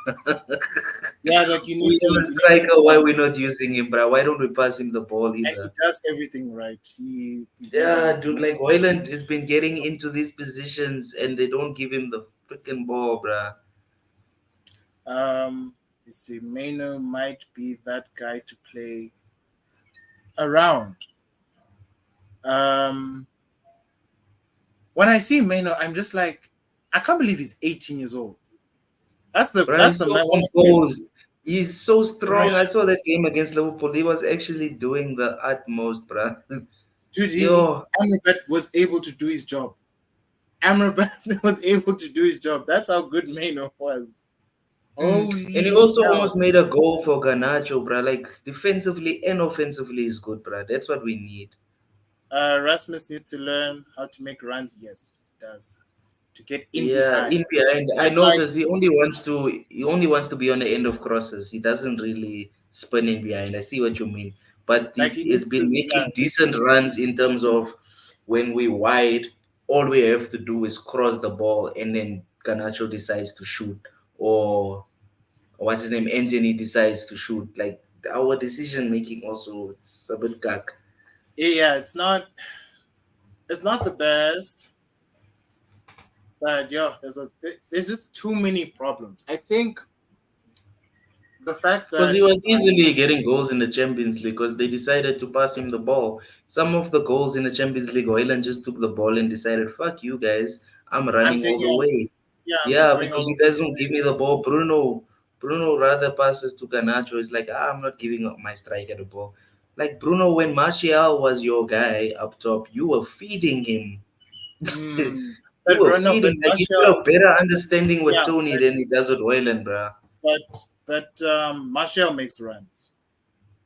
Yeah, like We have a you need to striker. Why pass, we not using him, bruh? Why don't we pass him the ball and he either? does everything right. He's never Yeah, missed. dude, like Hoyland has been getting into these positions and they don't give him the freaking ball, bruh. You see, Maino might be that guy to play around. Um, when I see Maino, I'm just like, I can't believe he's 18 years old. Bruh, That's he's the so one of my composed. He's so right. strong. I saw that game against Liverpool. He was actually doing the utmost, bruh. Dude, Yo. Amrabat was able to do his job. Amrabat was able to do his job. That's how good Maino was. And he Holy also hell. almost made a goal for Garnacho, bruh. Like defensively and offensively is good, bruh. That's what we need. Rasmus needs to learn how to make runs. Yes, he does. To get in Yeah, behind. in behind. I But like, noticed he only wants to be on the end of crosses. He doesn't really spin in behind. I see what you mean. But he he has needs been to, yeah, making decent runs in terms of when we wide, all we have to do is cross the ball and then Garnacho decides to shoot. Or what's his name? Anthony decides to shoot. Like our decision making also it's a bit gack. yeah, it's not the best, but yeah, there's just too many problems. I think the fact Because he that was easily getting goals in the Champions League because they decided to pass him the ball. Some of the goals in the Champions League, Hoyland just took the ball and decided, fuck you guys, I'm I'm running all taking the on, way. yeah, I'm Yeah, going because all you over guys the don't way. give me the ball. Bruno rather passes to Garnacho. It's like, I'm not giving up my striker the ball. Like Bruno, when Martial was your guy up top, you were feeding him. Mm. You But were no, but feeding. Like he's got Martial, a better understanding with yeah, Tony than he does with Hoyland, bruh. Martial makes runs.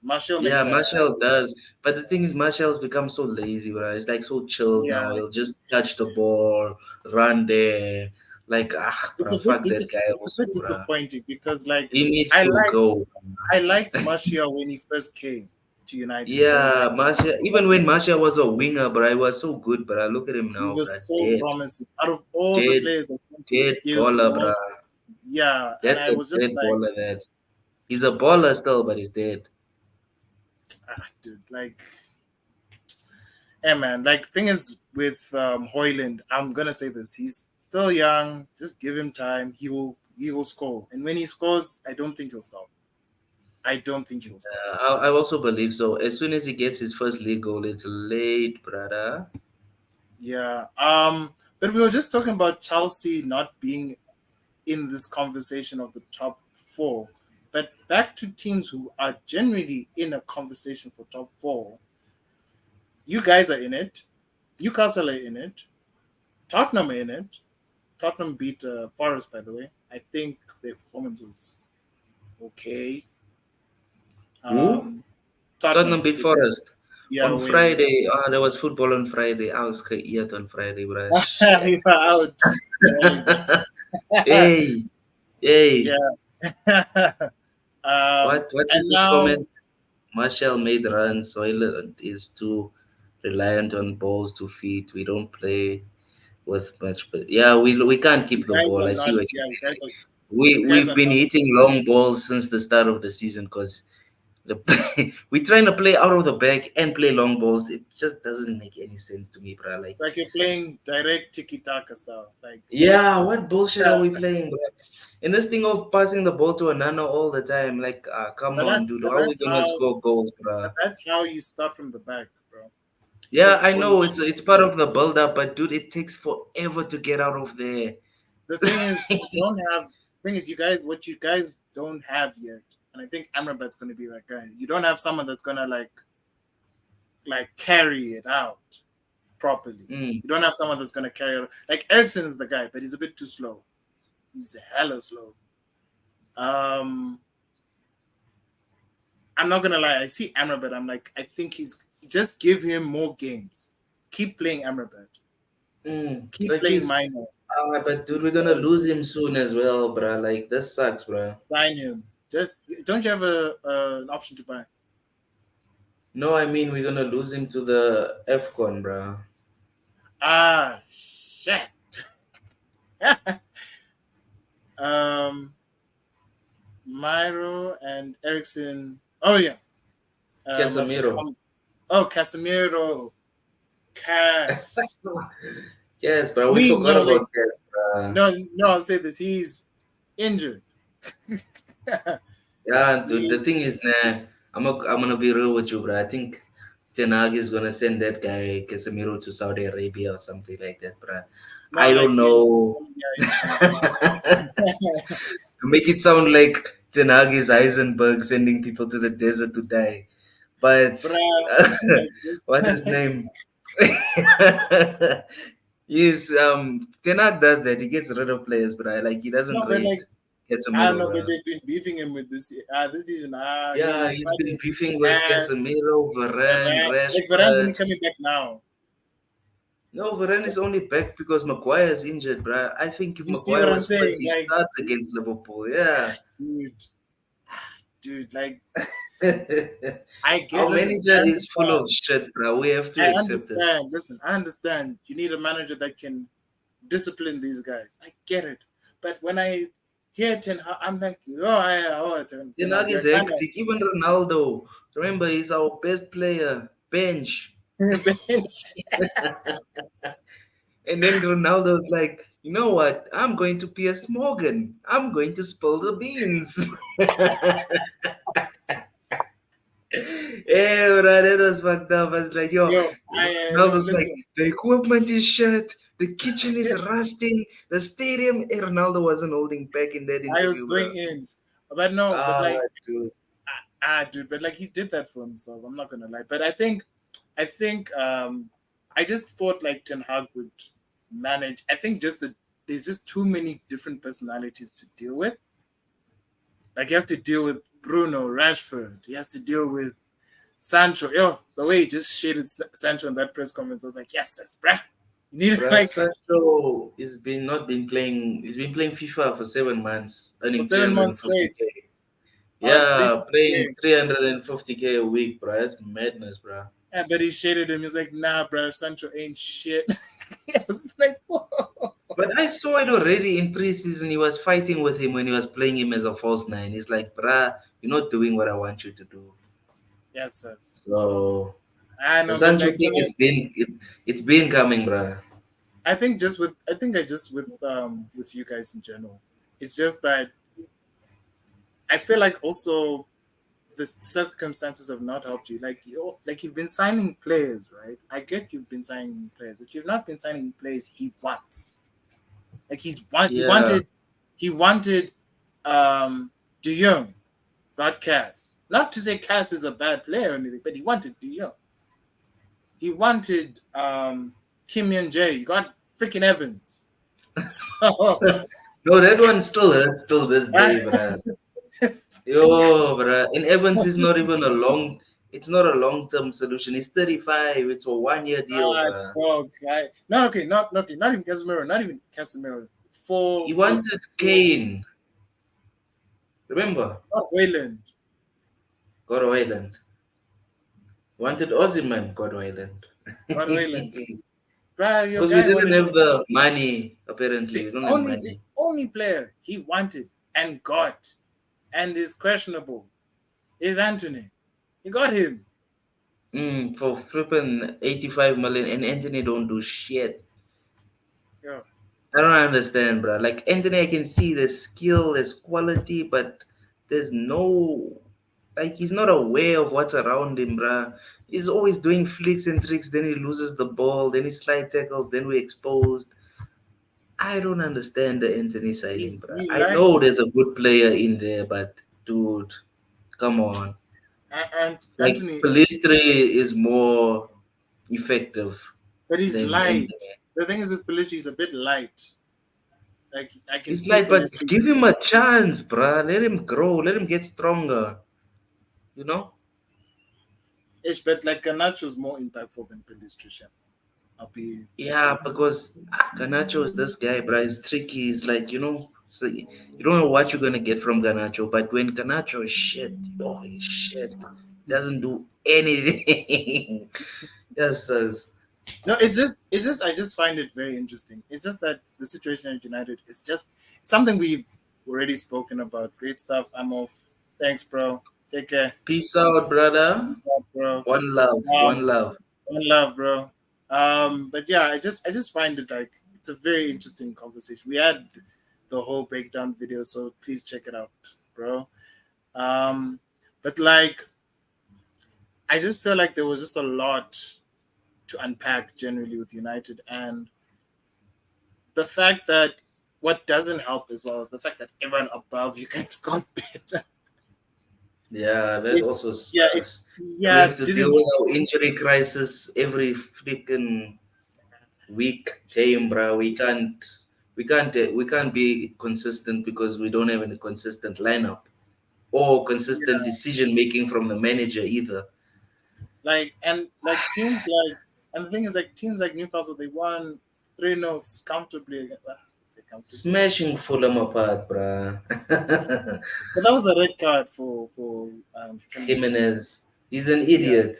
Martial Yeah, makes Marshall does. But the thing is, Marshall's become so lazy, bro. It's like so chilled yeah. now. He'll just touch the ball, run there. Like, It's bro, a bit fuck that guy it's a also, bit bro. disappointing because like He needs I to like go. I liked Martial when he first came to United. I was Yeah, like, Marshall. Even when Marshall was a winger, bro, he was so good, bro. Look at him he now, was bro. so Dead, promising. Out of all the dead, players that came to dead League, he was the baller, bro. most, yeah. And That's I a was just dead like, baller. That he's a baller still, but he's dead. dude, like, hey man, like thing is with Hoyland, I'm gonna say this: he's still young. Just give him time. He will score, and when he scores, I don't think he'll stop. I don't think he'll stop. I also believe so. As soon as he gets his first league goal, it's late, brother. Yeah. But we were just talking about Chelsea not being in this conversation of the top four. But back to teams who are generally in a conversation for top four. You guys are in it. Newcastle are in it. Tottenham are in it. Tottenham beat Forest, by the way. I think their performance was okay. Who? Um, Tottenham Tottenham, beat Forest yeah, on way, yeah. Friday. Oh, there was football on Friday. I was eat on Friday, bro. Shit. You are out. Jolly man. Hey, hey. Yeah. What is And this now comment? Marshall made runs. Soylent is too reliant on balls to feed. We don't play with much, but yeah, we can't you keep the guys ball. are I see not. what you Yeah, mean. We you guys we've are been not. hitting long balls since the start of the season because the we're trying to play out of the back and play long balls. It just doesn't make any sense to me, bro. It's Like, like you're playing direct tiki taka style. Like, yeah, what bullshit are we playing, bro? And this thing of passing the ball to a nano all the time, like, come on, dude. but How are we gonna score goals, bro? that's how you start from the back, bro. Yeah, Just I bully. know it's part of the build up, but dude, it takes forever to get out of there. The thing is, you don't have. Thing is, what you guys don't have yet, and I think Amrabat's gonna be that guy. You don't have someone that's gonna like carry it out. properly. Mm. You don't have someone that's gonna carry it. Like Ericsson is the guy, but he's a bit too slow. He's hella slow. Um, I'm not gonna lie. I see Amrabat. I'm like, I think he's just give him more games. Keep playing Amrabat. Keep Like playing he's Minor. but dude, we're gonna lose him soon as well, bruh. Like this sucks, bruh. Sign him. Just don't you have an option to buy? No, I mean we're gonna lose him to the FCON, bruh. Ah, shit. um, Myro and Ericsson. Oh yeah. Must Casemiro. come. Oh, Casemiro. Cass. Yes, bro. We We forgot no like about that, bruh. no. I'll say this. He's injured. Yeah, dude. The He's thing is, nah. I'm gonna be real with you, bro. I think Ten Hag is gonna send that guy Casemiro to Saudi Arabia or something like that, bro. I not like don't he. know. Yeah, he's To make it sound like Ten Hag is Heisenberg sending people to the desert to die. But bruh. Like what's his this. name? He's Ten Hag does that. He gets rid of players, but I like he doesn't No, but rate like I don't Casemiro, know, but bro. they've been beefing him with this season. He Yeah, was he's been fighting beefing with Cass, Casemiro, Varane, Varane. Like Varane's only Rashford. coming back now. No, Varane is only back because Maguire is injured, bro. I think if You see what Maguire I'm was fit, saying? he Like starts this, against Liverpool. Yeah. dude, dude. Like I Our get. Listen, manager is full of shit, bro. We have to I accept it. understand. Listen, I understand. You need a manager that can discipline these guys. I get it. But when I hear Ten Hag, I'm like, Ten Ten Hag, Hag you're is kind hectic. Even Ronaldo. Remember, he's our best player. Bench. of bench. And then Ronaldo's like, you know what? I'm going to PS Morgan. I'm going to spill the beans. Yeah, bro, that was fucked up. I was like, yo, Yo, no, Ronaldo's like, listen. the equipment is shit. The kitchen is rusting. The stadium. Ronaldo wasn't holding back in that I was interview, bro. going in, but no, but Ah, like, dude. dude, but like he did that for himself. I'm not gonna lie, but I think, I just thought like Ten Hag would manage. I think just there's just too many different personalities to deal with. Like he has to deal with Bruno, Rashford. He has to deal with Sancho. Yo, the way he just shaded Sancho in that press conference, I was like, yes, bruh. You need Bruh, like Sancho has been not been playing. He's been playing FIFA for 7 months, for earning 7 months 350k. straight, three Yeah, fifty playing games. 350k a week, bro. That's madness, bro. Yeah, but he shaded him. He's like, nah, bro, Sancho ain't shit. I was like, whoa. But I saw it already in preseason. He was fighting with him when he was playing him as a false nine. He's like, bruh, you're not doing what I want you to do. Yes, yes. So I the know, but Sancho like thing, it's been coming, bruh. I think just with I think I just with you guys in general, it's just that I feel like also the circumstances have not helped you. Like you've been signing players, right? I get you've been signing players, but you've not been signing players he wants. Like Yeah, he wanted De Jong, got Cass. Not to say Cass is a bad player or anything, but he wanted De Jong. He wanted Kim Min Jae. You got freaking Evans. So no, that one still hurts till this day, bruh. Yo, bruh. And Evans is not even a long. It's not a long-term solution. He's 35. It's a one-year deal, bruh. dog. No, okay, not even Casemiro. Not even Casemiro. He For wanted Kane. Remember, not Wayland. God Island. Wanted Ozyman, God Island. Not Wayland. Bruh, your Because we guy didn't wanted have the money. Apparently, the we don't have only the money. only player he wanted and got and is questionable is Anthony. He got him. For flipping 85 million, and Anthony don't do shit. Yeah. I don't understand, bro. Like Anthony, I can see the skill, there's quality, but there's no like he's not aware of what's around him, bro. He's always doing flicks and tricks, then he loses the ball, then he slide tackles, then we exposed. I don't understand the Anthony signing, bro. He I know lacks there's a good player in there, but dude, come on. and Like Anthony Pelistri is more effective. but he's Then and light. The thing is with Pelistri, he's a bit light. Like I can it's see like, but Pelistri. give him a chance, bruh. Let him grow. Let him get stronger. You know? Ish, but like Garnacho's more impactful than Pelistri. I'll be Yeah, because Ganacho is this guy, bruh. He's tricky. He's like, so you don't know what you're gonna get from Ganacho. But when Ganacho is shit, oh, he's shit. Doesn't do anything. Yes, says. no. It's just I just find it very interesting. It's just that the situation at United is just it's something we've already spoken about. Great stuff. I'm off. Thanks, bro. Take care. Peace out, brother. Peace out, bro. One love. One Um, love. one love, bro. But yeah, I just find it like it's a very interesting conversation. We had the whole breakdown video, so please check it out, bro. Um, but like I just feel like there was just a lot to unpack generally with United, and the fact that what doesn't help as well is the fact that everyone above you guys got better. Yeah, that It's also yeah, it sucks. We yeah, have to deal didn't with our injury crisis every freaking week game, bro. We can't be consistent because we don't have any consistent lineup or consistent yeah, decision making from the manager either. like and like teams like and the thing is like teams like Newcastle they won 3-0 comfortably against say comfortably. Smashing Fulham apart, bro. But that was a red card for Jimenez. Jimenez, he's an Yes. idiot.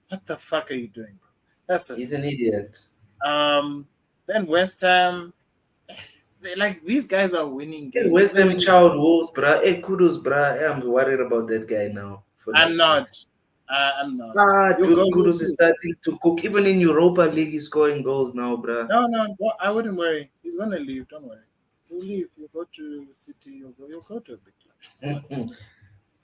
What the fuck are you doing, bro? That's He's just an idiot. then West Ham like these guys are winning Hey, games. West Even Ham when child Wolves, bro. Hey, kudos, bro. Hey, I'm worried about that guy now for I'm next week. not. I'm not. You'll go. Dude, You'll Kudus is do. starting to cook. Even in Europa League, he's scoring goals now, bruh. No, no. Well, I wouldn't worry. He's gonna leave. Don't worry. He'll leave. He'll go to City. You'll go to a big club. Don't worry. Mhm.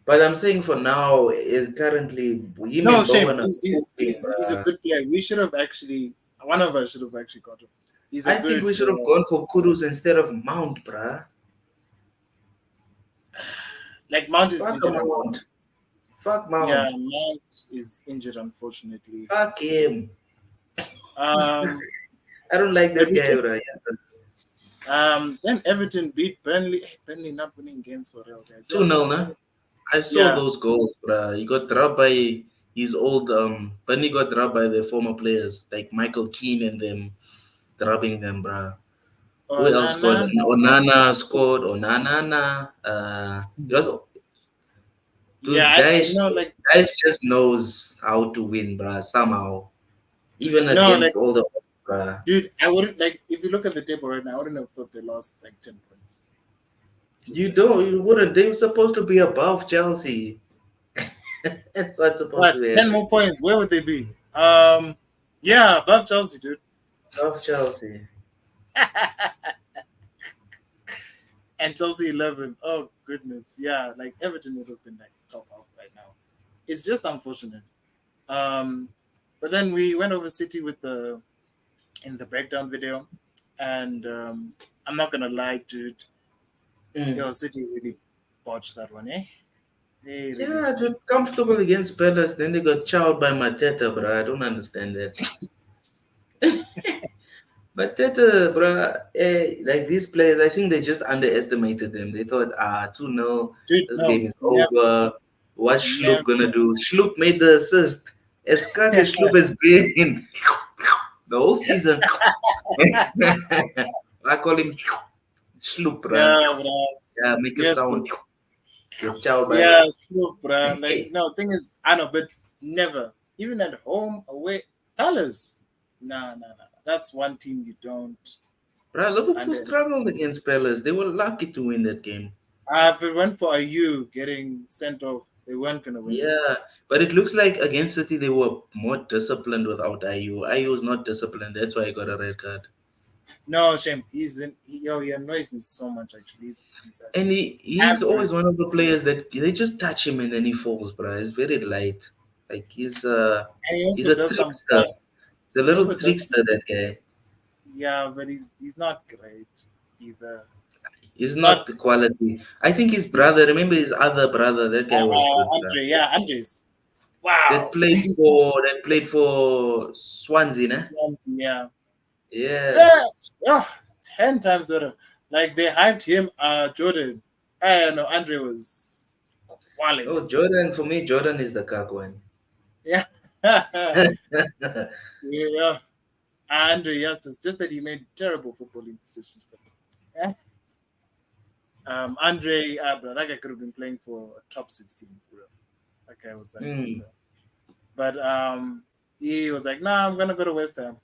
But I'm saying for now, currently, him No and shame. Bowen are cooking, He's a bruh. good player. We should have actually. One of us should have actually got him. He's a I think good. we should have gone for Kudus instead of Mount, bruh. Like Mount is Fuck injured. Mount. Fuck Yeah, Mount. Mount is injured unfortunately. Fuck him. Um, I don't like but that we guy, just bruh. Yes, sir. then Everton beat Burnley. Burnley not winning games for real guys. Yeah, 2-0, but nah? I saw yeah. those goals, bruh. He got dropped by his old Bunny got dropped by the former players like Michael Keane and them dropping them, bruh. Oh Who else na na scored? na. Onana scored. Onana. It was, Yeah, dude, I guys, know like guys just knows how to win, bruh. Somehow, even no like against all the, bruh. dude, I wouldn't like if you look at the table right now, I wouldn't have thought they lost like 10 points. Just You saying. don't. You wouldn't. They were supposed to be above Chelsea. That's what's supposed But to 10 more happen. points, where would they be? Yeah, above Chelsea, dude. Above Chelsea. And Chelsea 11. Oh goodness, yeah, like Everton would have been like top half right now. It's just unfortunate. Um, but then we went over City with the in the breakdown video, and I'm not gonna lie, dude. Mm. Yo, City really botched that one, eh? They really Yeah, botched. dude, comfortable against Palace. Then they got chowed by Mateta, bruh. I don't understand that. But that, like these players, I think they just underestimated them. They thought, 2-0, Dude, this no, game is never, over. What's Schlupp never. gonna do? Schlupp made the assist. As scarce as Schlupp has been the whole season, I call him Schlupp, bruh. Yeah, bro. Yeah, make a Yes, sound. Get chow by. yeah, it's true, bro. Like, no, thing is, I know, but never, even at home, away, Palace. Nah, nah, nah. That's one team you don't Bruh, Liverpool underestimate. struggled against Palace. They were lucky to win that game. If it went for Ayu getting sent off, they weren't gonna win that. Yeah, but it looks like against City they were more disciplined without IU. IU was not disciplined. That's why I got a red card. No, shame. He annoys me so much. Actually, he's an And he's average. always one of the players that they just touch him and then he falls, bro. He's very light. Like And he he's also a does some trickster. bad. He's a He little also does some. trickster, that guy. Yeah, but he's not great either. He's He's not. not the quality. I think his He's brother, remember his other brother, that guy was good, bro. Andre. Yeah, Andres. Wow. that played for Swansea, né? Yeah. Yeah. That, oh, 10 times better. Like they hyped him, Jordan. I know Andre was Oh, quality. Jordan, for me, Jordan is the cock one. Yeah. Yeah. Andre, yes, it's just that he made terrible footballing decisions. But yeah. Andre, bro, that guy could have been playing for a top 16 for real. That guy was like, Mm. but he was like, nah, I'm gonna go to West Ham.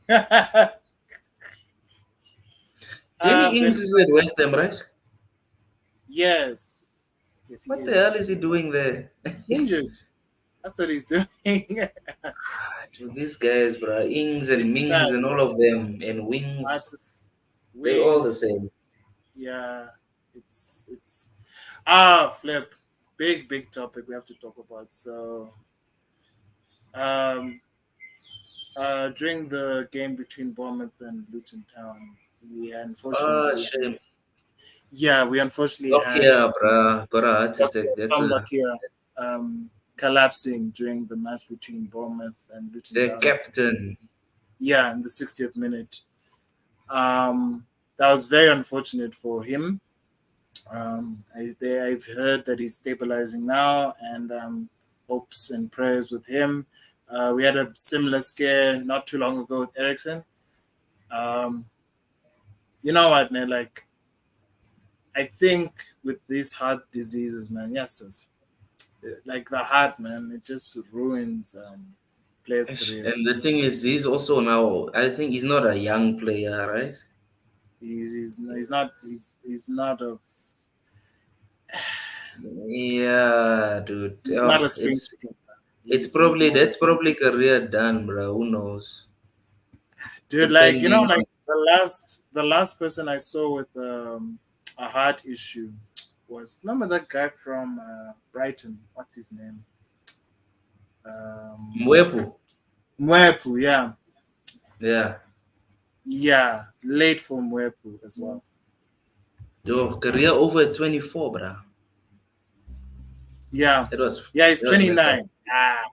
Danny I'm going Ings to is at West Ham, right? yes. Yes, he What the hell is is. he doing there? Injured. That's what he's doing. Dude, these guys, bro, Ings and It's Mings sad. and all of them, and Wings, Artists, they all the wings. same. Yeah. It's flip. Big topic we have to talk about. So um during the game between Bournemouth and Luton Town, we Ah, unfortunately shame. we unfortunately had Lockyer, bro, got a heart attack. That's Tom a Lockyer collapsing during the match between Bournemouth and Luton the Town. captain. Yeah, in the 60th minute. That was very unfortunate for him. I've heard that he's stabilizing now, and hopes and prayers with him. We had a similar scare not too long ago with Ericsson. Um, you know what, man? Like, I think with these heart diseases, man, yes, like the heart, man, it just ruins players' careers. And the thing is, he's also now, I think he's not a young player, right? He's not a Yeah, dude. he's not Oh, a spring chicken. it's He's probably not. that's probably career done, bro. Who knows? Dude, like Depending on like the last person I saw with a heart issue was remember that guy from Brighton. What's his name? Um, Mwepu. Mwepu. Yeah, Yeah. yeah. Late for Mwepu as well. Your career over at 24, bro. Yeah, It was yeah. He's it was messed up. 29. Ah,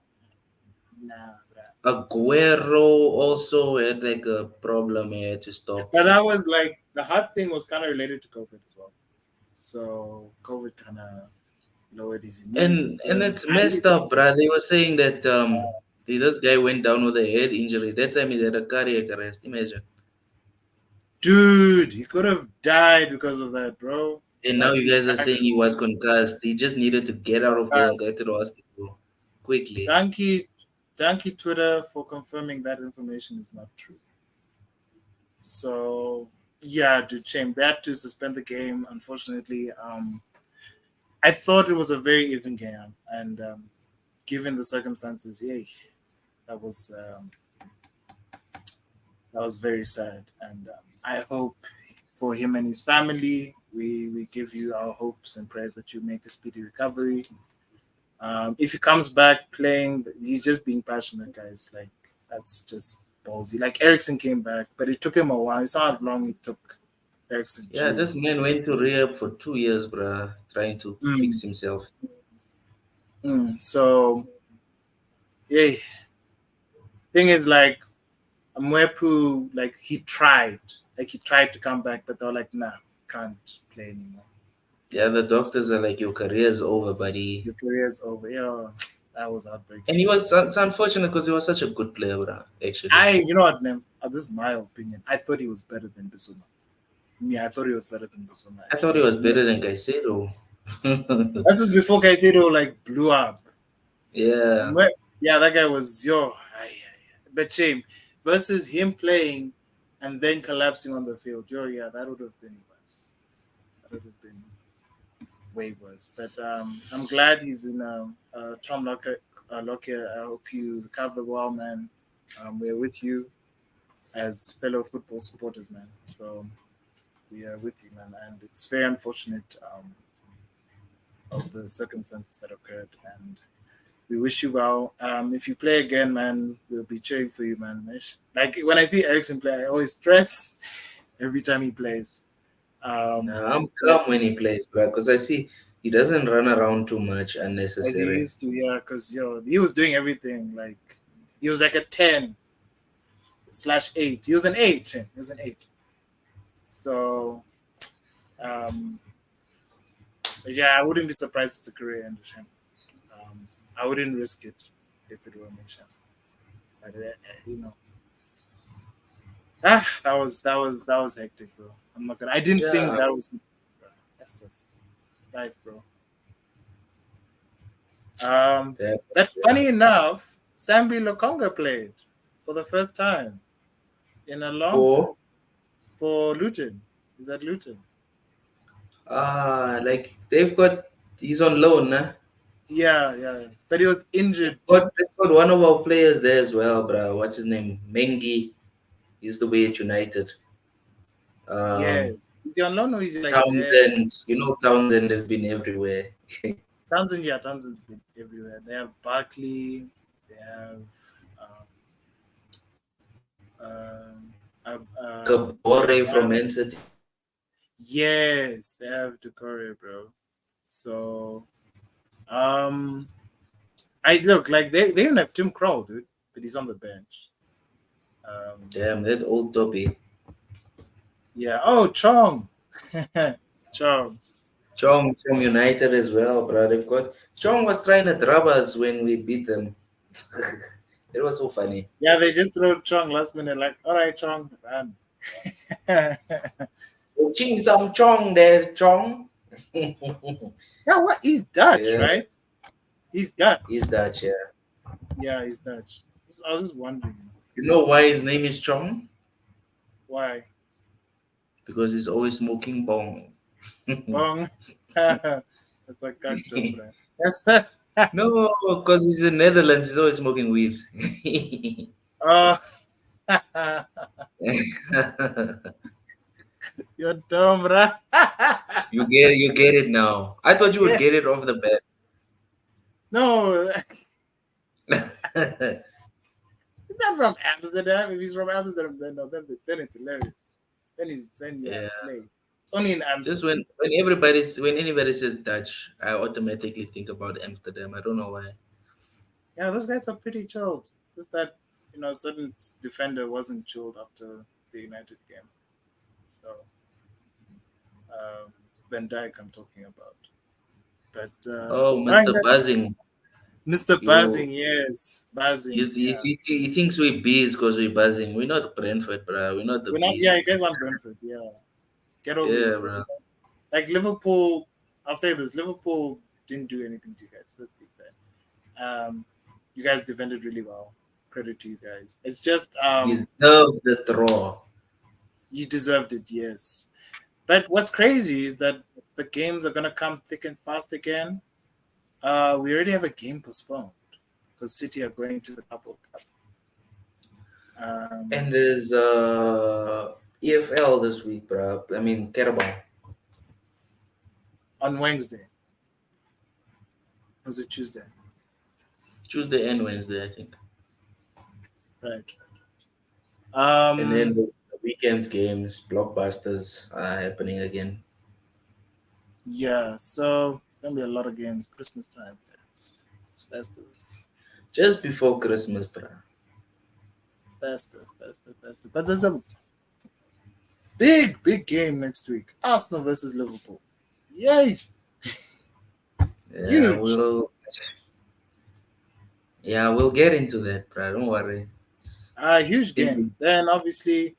nah, bruh. This is Aguero also had like a problem he had to stop. but that was like the heart thing was kind of related to COVID as well. So COVID kind of lowered his immune And system. it's messed up, bro. They were saying that this guy went down with a head injury. That time he had a cardiac arrest. Imagine. Dude, he could have died because of that, bro. And now Like you the guys are saying he was concussed. He just needed to get out of there and concussed. get to the hospital quickly. Donkey Twitter for confirming that information is not true. So yeah, dude, shame. They had to suspend the game. Unfortunately, I thought it was a very even game, and given the circumstances, yeah, that was um, that was very sad. And I hope for him and his family, we give you our hopes and prayers that you make a speedy recovery. If he comes back playing, he's just being passionate, guys. Like that's just ballsy. Like Ericsson came back, but it took him a while. It's not how long it took Ericsson Yeah, to. this man went to rehab for 2 years, bruh, trying to Mm, fix himself. So yeah, thing is like Mwepu, like he tried to come back, but they were like, nah, can't play anymore. Yeah, the doctors are like, your career's over, buddy. Your career's over. Yeah, that was And heartbreaking. he was, it's unfortunate because he was such a good player, bruh, actually. You know what, man? This is my opinion. I thought he was better than Bissouma. Yeah, I thought he was better than Bissouma, I thought actually. he was Yeah. better than Caicedo. This is before Caicedo like blew up. Yeah. Yeah, that guy was yo. But shame versus him playing and then collapsing on the field. Yo, yeah, that would have been worse. That would have been way worse. But I'm glad he's in Tom Lockyer. Lockyer, I hope you recover well, man. We're with you as fellow football supporters, man. So we are with you, man. And it's very unfortunate of the circumstances that occurred. And we wish you well. If you play again, man, we'll be cheering for you, man. Like when I see Ericsson play, I always stress every time he plays. Nah, I'm But calm when he plays, bruh, because I see He doesn't run around too much as he unnecessary. used to. Yeah, because he was doing everything. Like he was like a 10/8. He was an 8. He was an 8. So um, but yeah, I wouldn't be surprised if it's a career end with him. I wouldn't risk it if it were Misha. But you know, that was hectic, bro. I'm not gonna. I didn't think Yeah, that was. That's just life, bro. yeah. That Yeah. funny enough, Sambi Lokonga played for the first time in a long time For for Luton. Is that Luton? like they've got he's on loan, nah? Yeah, yeah. But he was injured. They've got one of our players there as well, bro. What's his name? Mengi. He used to be at United. Um, Yes. Is he on loan or is he like there? Townsend. Townsend has been everywhere. Townsend, yeah, Townsend's been everywhere. They have Barkley. They have um, Kabore they from have Man City. yes, they have Decore, bro. So um, I look like they even have Tim Krul, dude, but he's on the bench. Um, Damn, that old toppy. yeah. Oh, Chong, Chong. Chong from United as well, bro. They've got Chong was trying to drub us when we beat them. It was so funny. Yeah, they just throw Chong last minute, like, all right, Chong, run. Yeah, Ching some Chong there, Chong. what? He's Dutch, Yeah, right? He's Dutch. he's Dutch, yeah. Yeah, he's Dutch. I was just wondering You know why his name is Chong? why. Because he's always smoking bong. Bong. That's a cock joke, bro. That's No, because he's in Netherlands, he's always smoking weed. oh, you're dumb, bro. you get it now. I thought you would Yeah. get it off the No, bat. he's not from Amsterdam. If he's from Amsterdam, then no, then it's hilarious. Then yeah, Yeah. it's late. It's only in Just Amsterdam. when anybody says Dutch, I automatically think about Amsterdam. I don't know why. Yeah, those guys are pretty chilled. Just that a certain defender wasn't chilled after the United game. So um, Van Dijk, I'm talking about. But Oh, barring Mr. that, Buzzing, Mr. you Buzzing, yes, Buzzing, yeah. he thinks we bees because we buzzing. We're not Brentford, bro. We're not the We're not, yeah, you bees. guys aren't Brentford, yeah. Get over Yeah, yourself. bro. Like Liverpool, I'll say this: Liverpool didn't do anything to you guys. Let's be fair. You guys defended really well. Credit to you guys. It's just Deserve the draw. you deserved it, yes. But what's crazy is that the games are gonna come thick and fast again. We already have a game postponed because City are going to the Cup World Cup. Um, And there's EFL this week, bro. I mean Carabao. on Wednesday. Was it Tuesday? Tuesday and Wednesday, I think. Right. And then Um, the weekends games, blockbusters are happening again. yeah, so it's gonna be a lot of games. Christmas time, guys. It's festive, Just before Christmas, bro. festive, festive, festive. But there's a big game next week. Arsenal versus Liverpool. Yay! Yeah, Huge. we'll get into that, bro. Don't worry. Huge It'll be game. Then obviously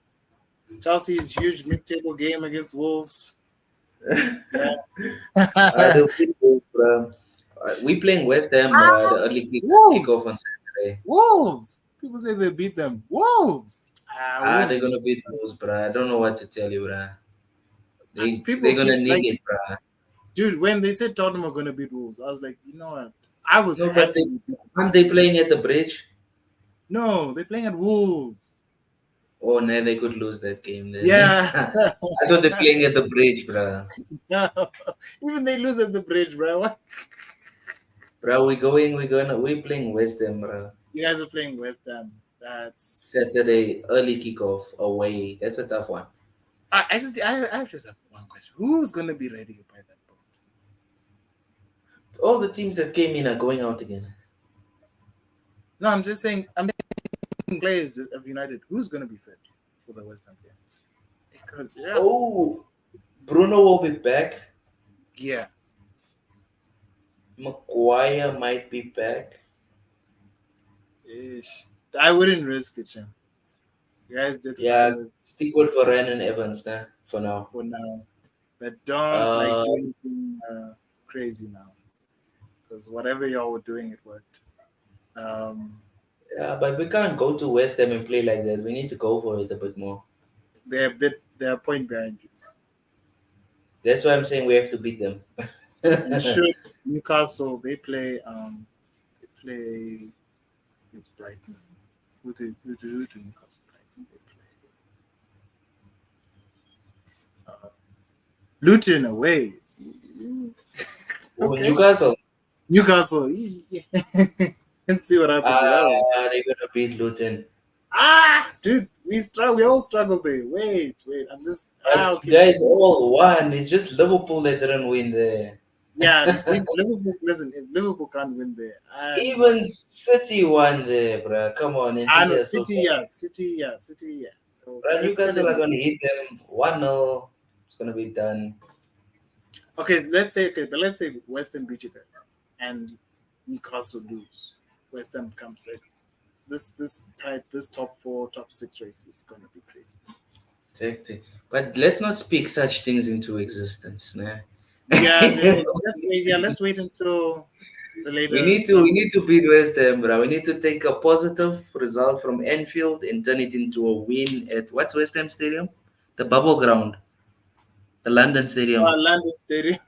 Chelsea's huge mid-table game against Wolves. Yeah. the Beatles, bro. We playing West Ham, bro. The early kickoff Wolves. on Saturday. Wolves. People say they beat them. Wolves. They're Wolves. gonna beat those, bro. I don't know what to tell you, bro. They're People gonna keep nig like, it, bro. dude. When they said Tottenham are gonna beat Wolves, I was like, you know what? I was No, but happy we beat aren't they Wolves. playing at the bridge? No, they're playing at Wolves. Oh no, they could lose that game then. Yeah. I thought they're playing at the bridge, bro. No. Even they lose at the bridge, bro. What? Bro, we playing West Ham, bro. You guys are playing West Ham. That's. Saturday, early kickoff away. That's a tough one. I just have one question. Who's gonna be ready by that point? All the teams that came in are going out again. No, I'm just saying. I'm thinking players of United. Who's going to be fit for the West Ham game? Because Oh, Bruno will be back. yeah, Maguire might be back. ish. I wouldn't risk it, Jim. You guys did Yeah, fine with stick with Varane and Evans nah, for now. for now, but don't like Uh, do anything crazy now. Because whatever y'all were doing, it worked. Um, yeah, but we can't go to West Ham and play like that. We need to go for it a bit more. they're a point behind you. That's why I'm saying we have to beat them. And should Newcastle they play it's Brighton. Who do Newcastle play? I think they play uh, Luton away. Oh, Okay. Newcastle. Newcastle. Yeah. Let's see what happens with that one. They're gonna beat Luton. Dude, we all struggle there. Wait. I'm just But okay. guys, all won. It's just Liverpool that didn't win there. Yeah, if Liverpool listen, if Liverpool can't win there, I'm not. Even City won there, bruh. Come on, and Ah City no, are so bad. City, yeah. So Bruh, they're Newcastle are struggling. gonna hit them 1-0. It's gonna be done. Okay, but let's say West Ham beat you guys and Newcastle lose. West Ham comes second. This top four, top six race is gonna be crazy. Exactly. But let's not speak such things into existence, nah. Yeah, let's wait. Yeah, let's wait until the we later need to we time. need to beat West Ham, bro. We need to take a positive result from Enfield and turn it into a win at what's West Ham Stadium? The Bubble Ground, the London Stadium. London Stadium,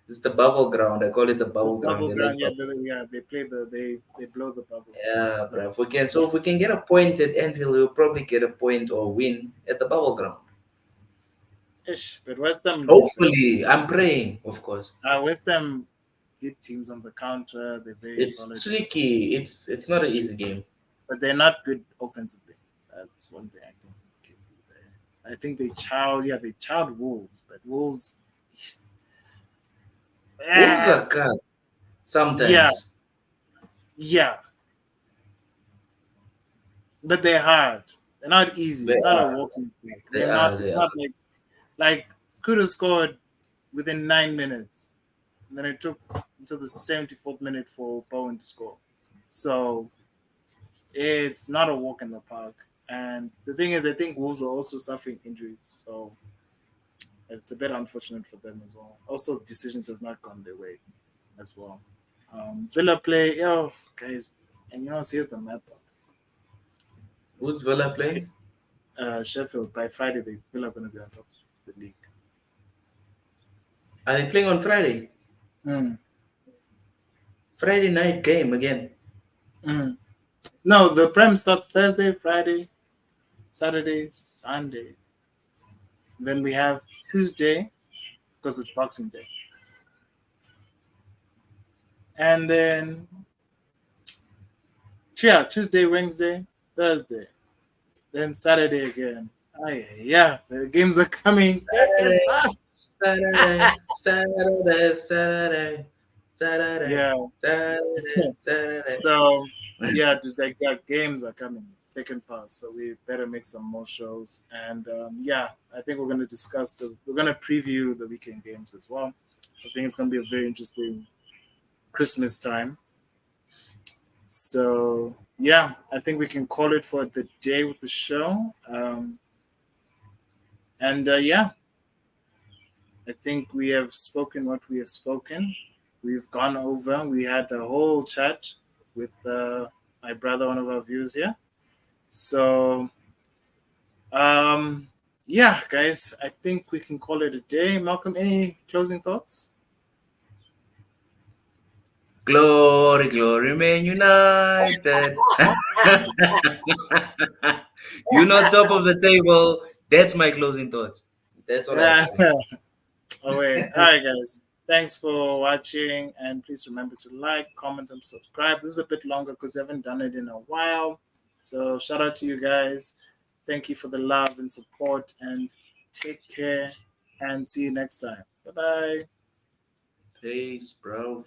It's the Bubble Ground. I call it the the Bubble Ground. bubble They ground. like Yeah, bubble. they play they blow the bubbles. Yeah, bro. If we can get a point at Enfield, we'll probably get a point or win at the Bubble Ground. Ish, but West Ham defense. Hopefully, I'm praying, of course. West Ham hit teams on the counter. They're very It's solid, tricky. It's not an easy game. but they're not good offensively. That's one thing I think can be there. I think they chowed Wolves, but Wolves, Wolves ah, are cut yeah, sometimes. yeah, but they're hard. They're not easy. They It's not a are. walking park. They They're are. not. It's They are. not like could have scored within 9 minutes. And then it took until the 74th minute for Bowen to score. So it's not a walk in the park. And the thing is, I think Wolves are also suffering injuries. So it's a bit unfortunate for them as well. Also, decisions have not gone their way as well. Villa play, guys, and here's the map. Who's Villa playing? Sheffield, by Friday, Villa are going to be on top of the league. Are they playing on Friday? Mm. Friday night game again. Mm. No, the Prem starts Thursday, Friday, Saturday, Sunday. Then we have Tuesday because it's Boxing Day, and then Tuesday, Wednesday, Thursday, then Saturday again. Oh, yeah, the games are coming thick and Saturday, fast. Saturday, Saturday, Saturday, Saturday, Yeah, Saturday, Saturday. so yeah, games are coming thick and fast. So we better make some more shows, and yeah, I think we're gonna preview the weekend games as well. I think it's gonna be a very interesting Christmas time. So yeah, I think we can call it for the day with the show. And yeah, I think we have spoken what we have spoken. We've gone over. We had a whole chat with my brother, one of our viewers here. So yeah, guys, I think we can call it a day. Malcolm, any closing thoughts? Glory, glory, man united. You know, top of the table. That's my closing thoughts. That's what I have Yeah. to say. Oh wait. All right, guys. Thanks for watching, and please remember to like, comment, and subscribe. This is a bit longer because we haven't done it in a while. So shout out to you guys. Thank you for the love and support, and take care. And see you next time. Bye bye. Peace, bro.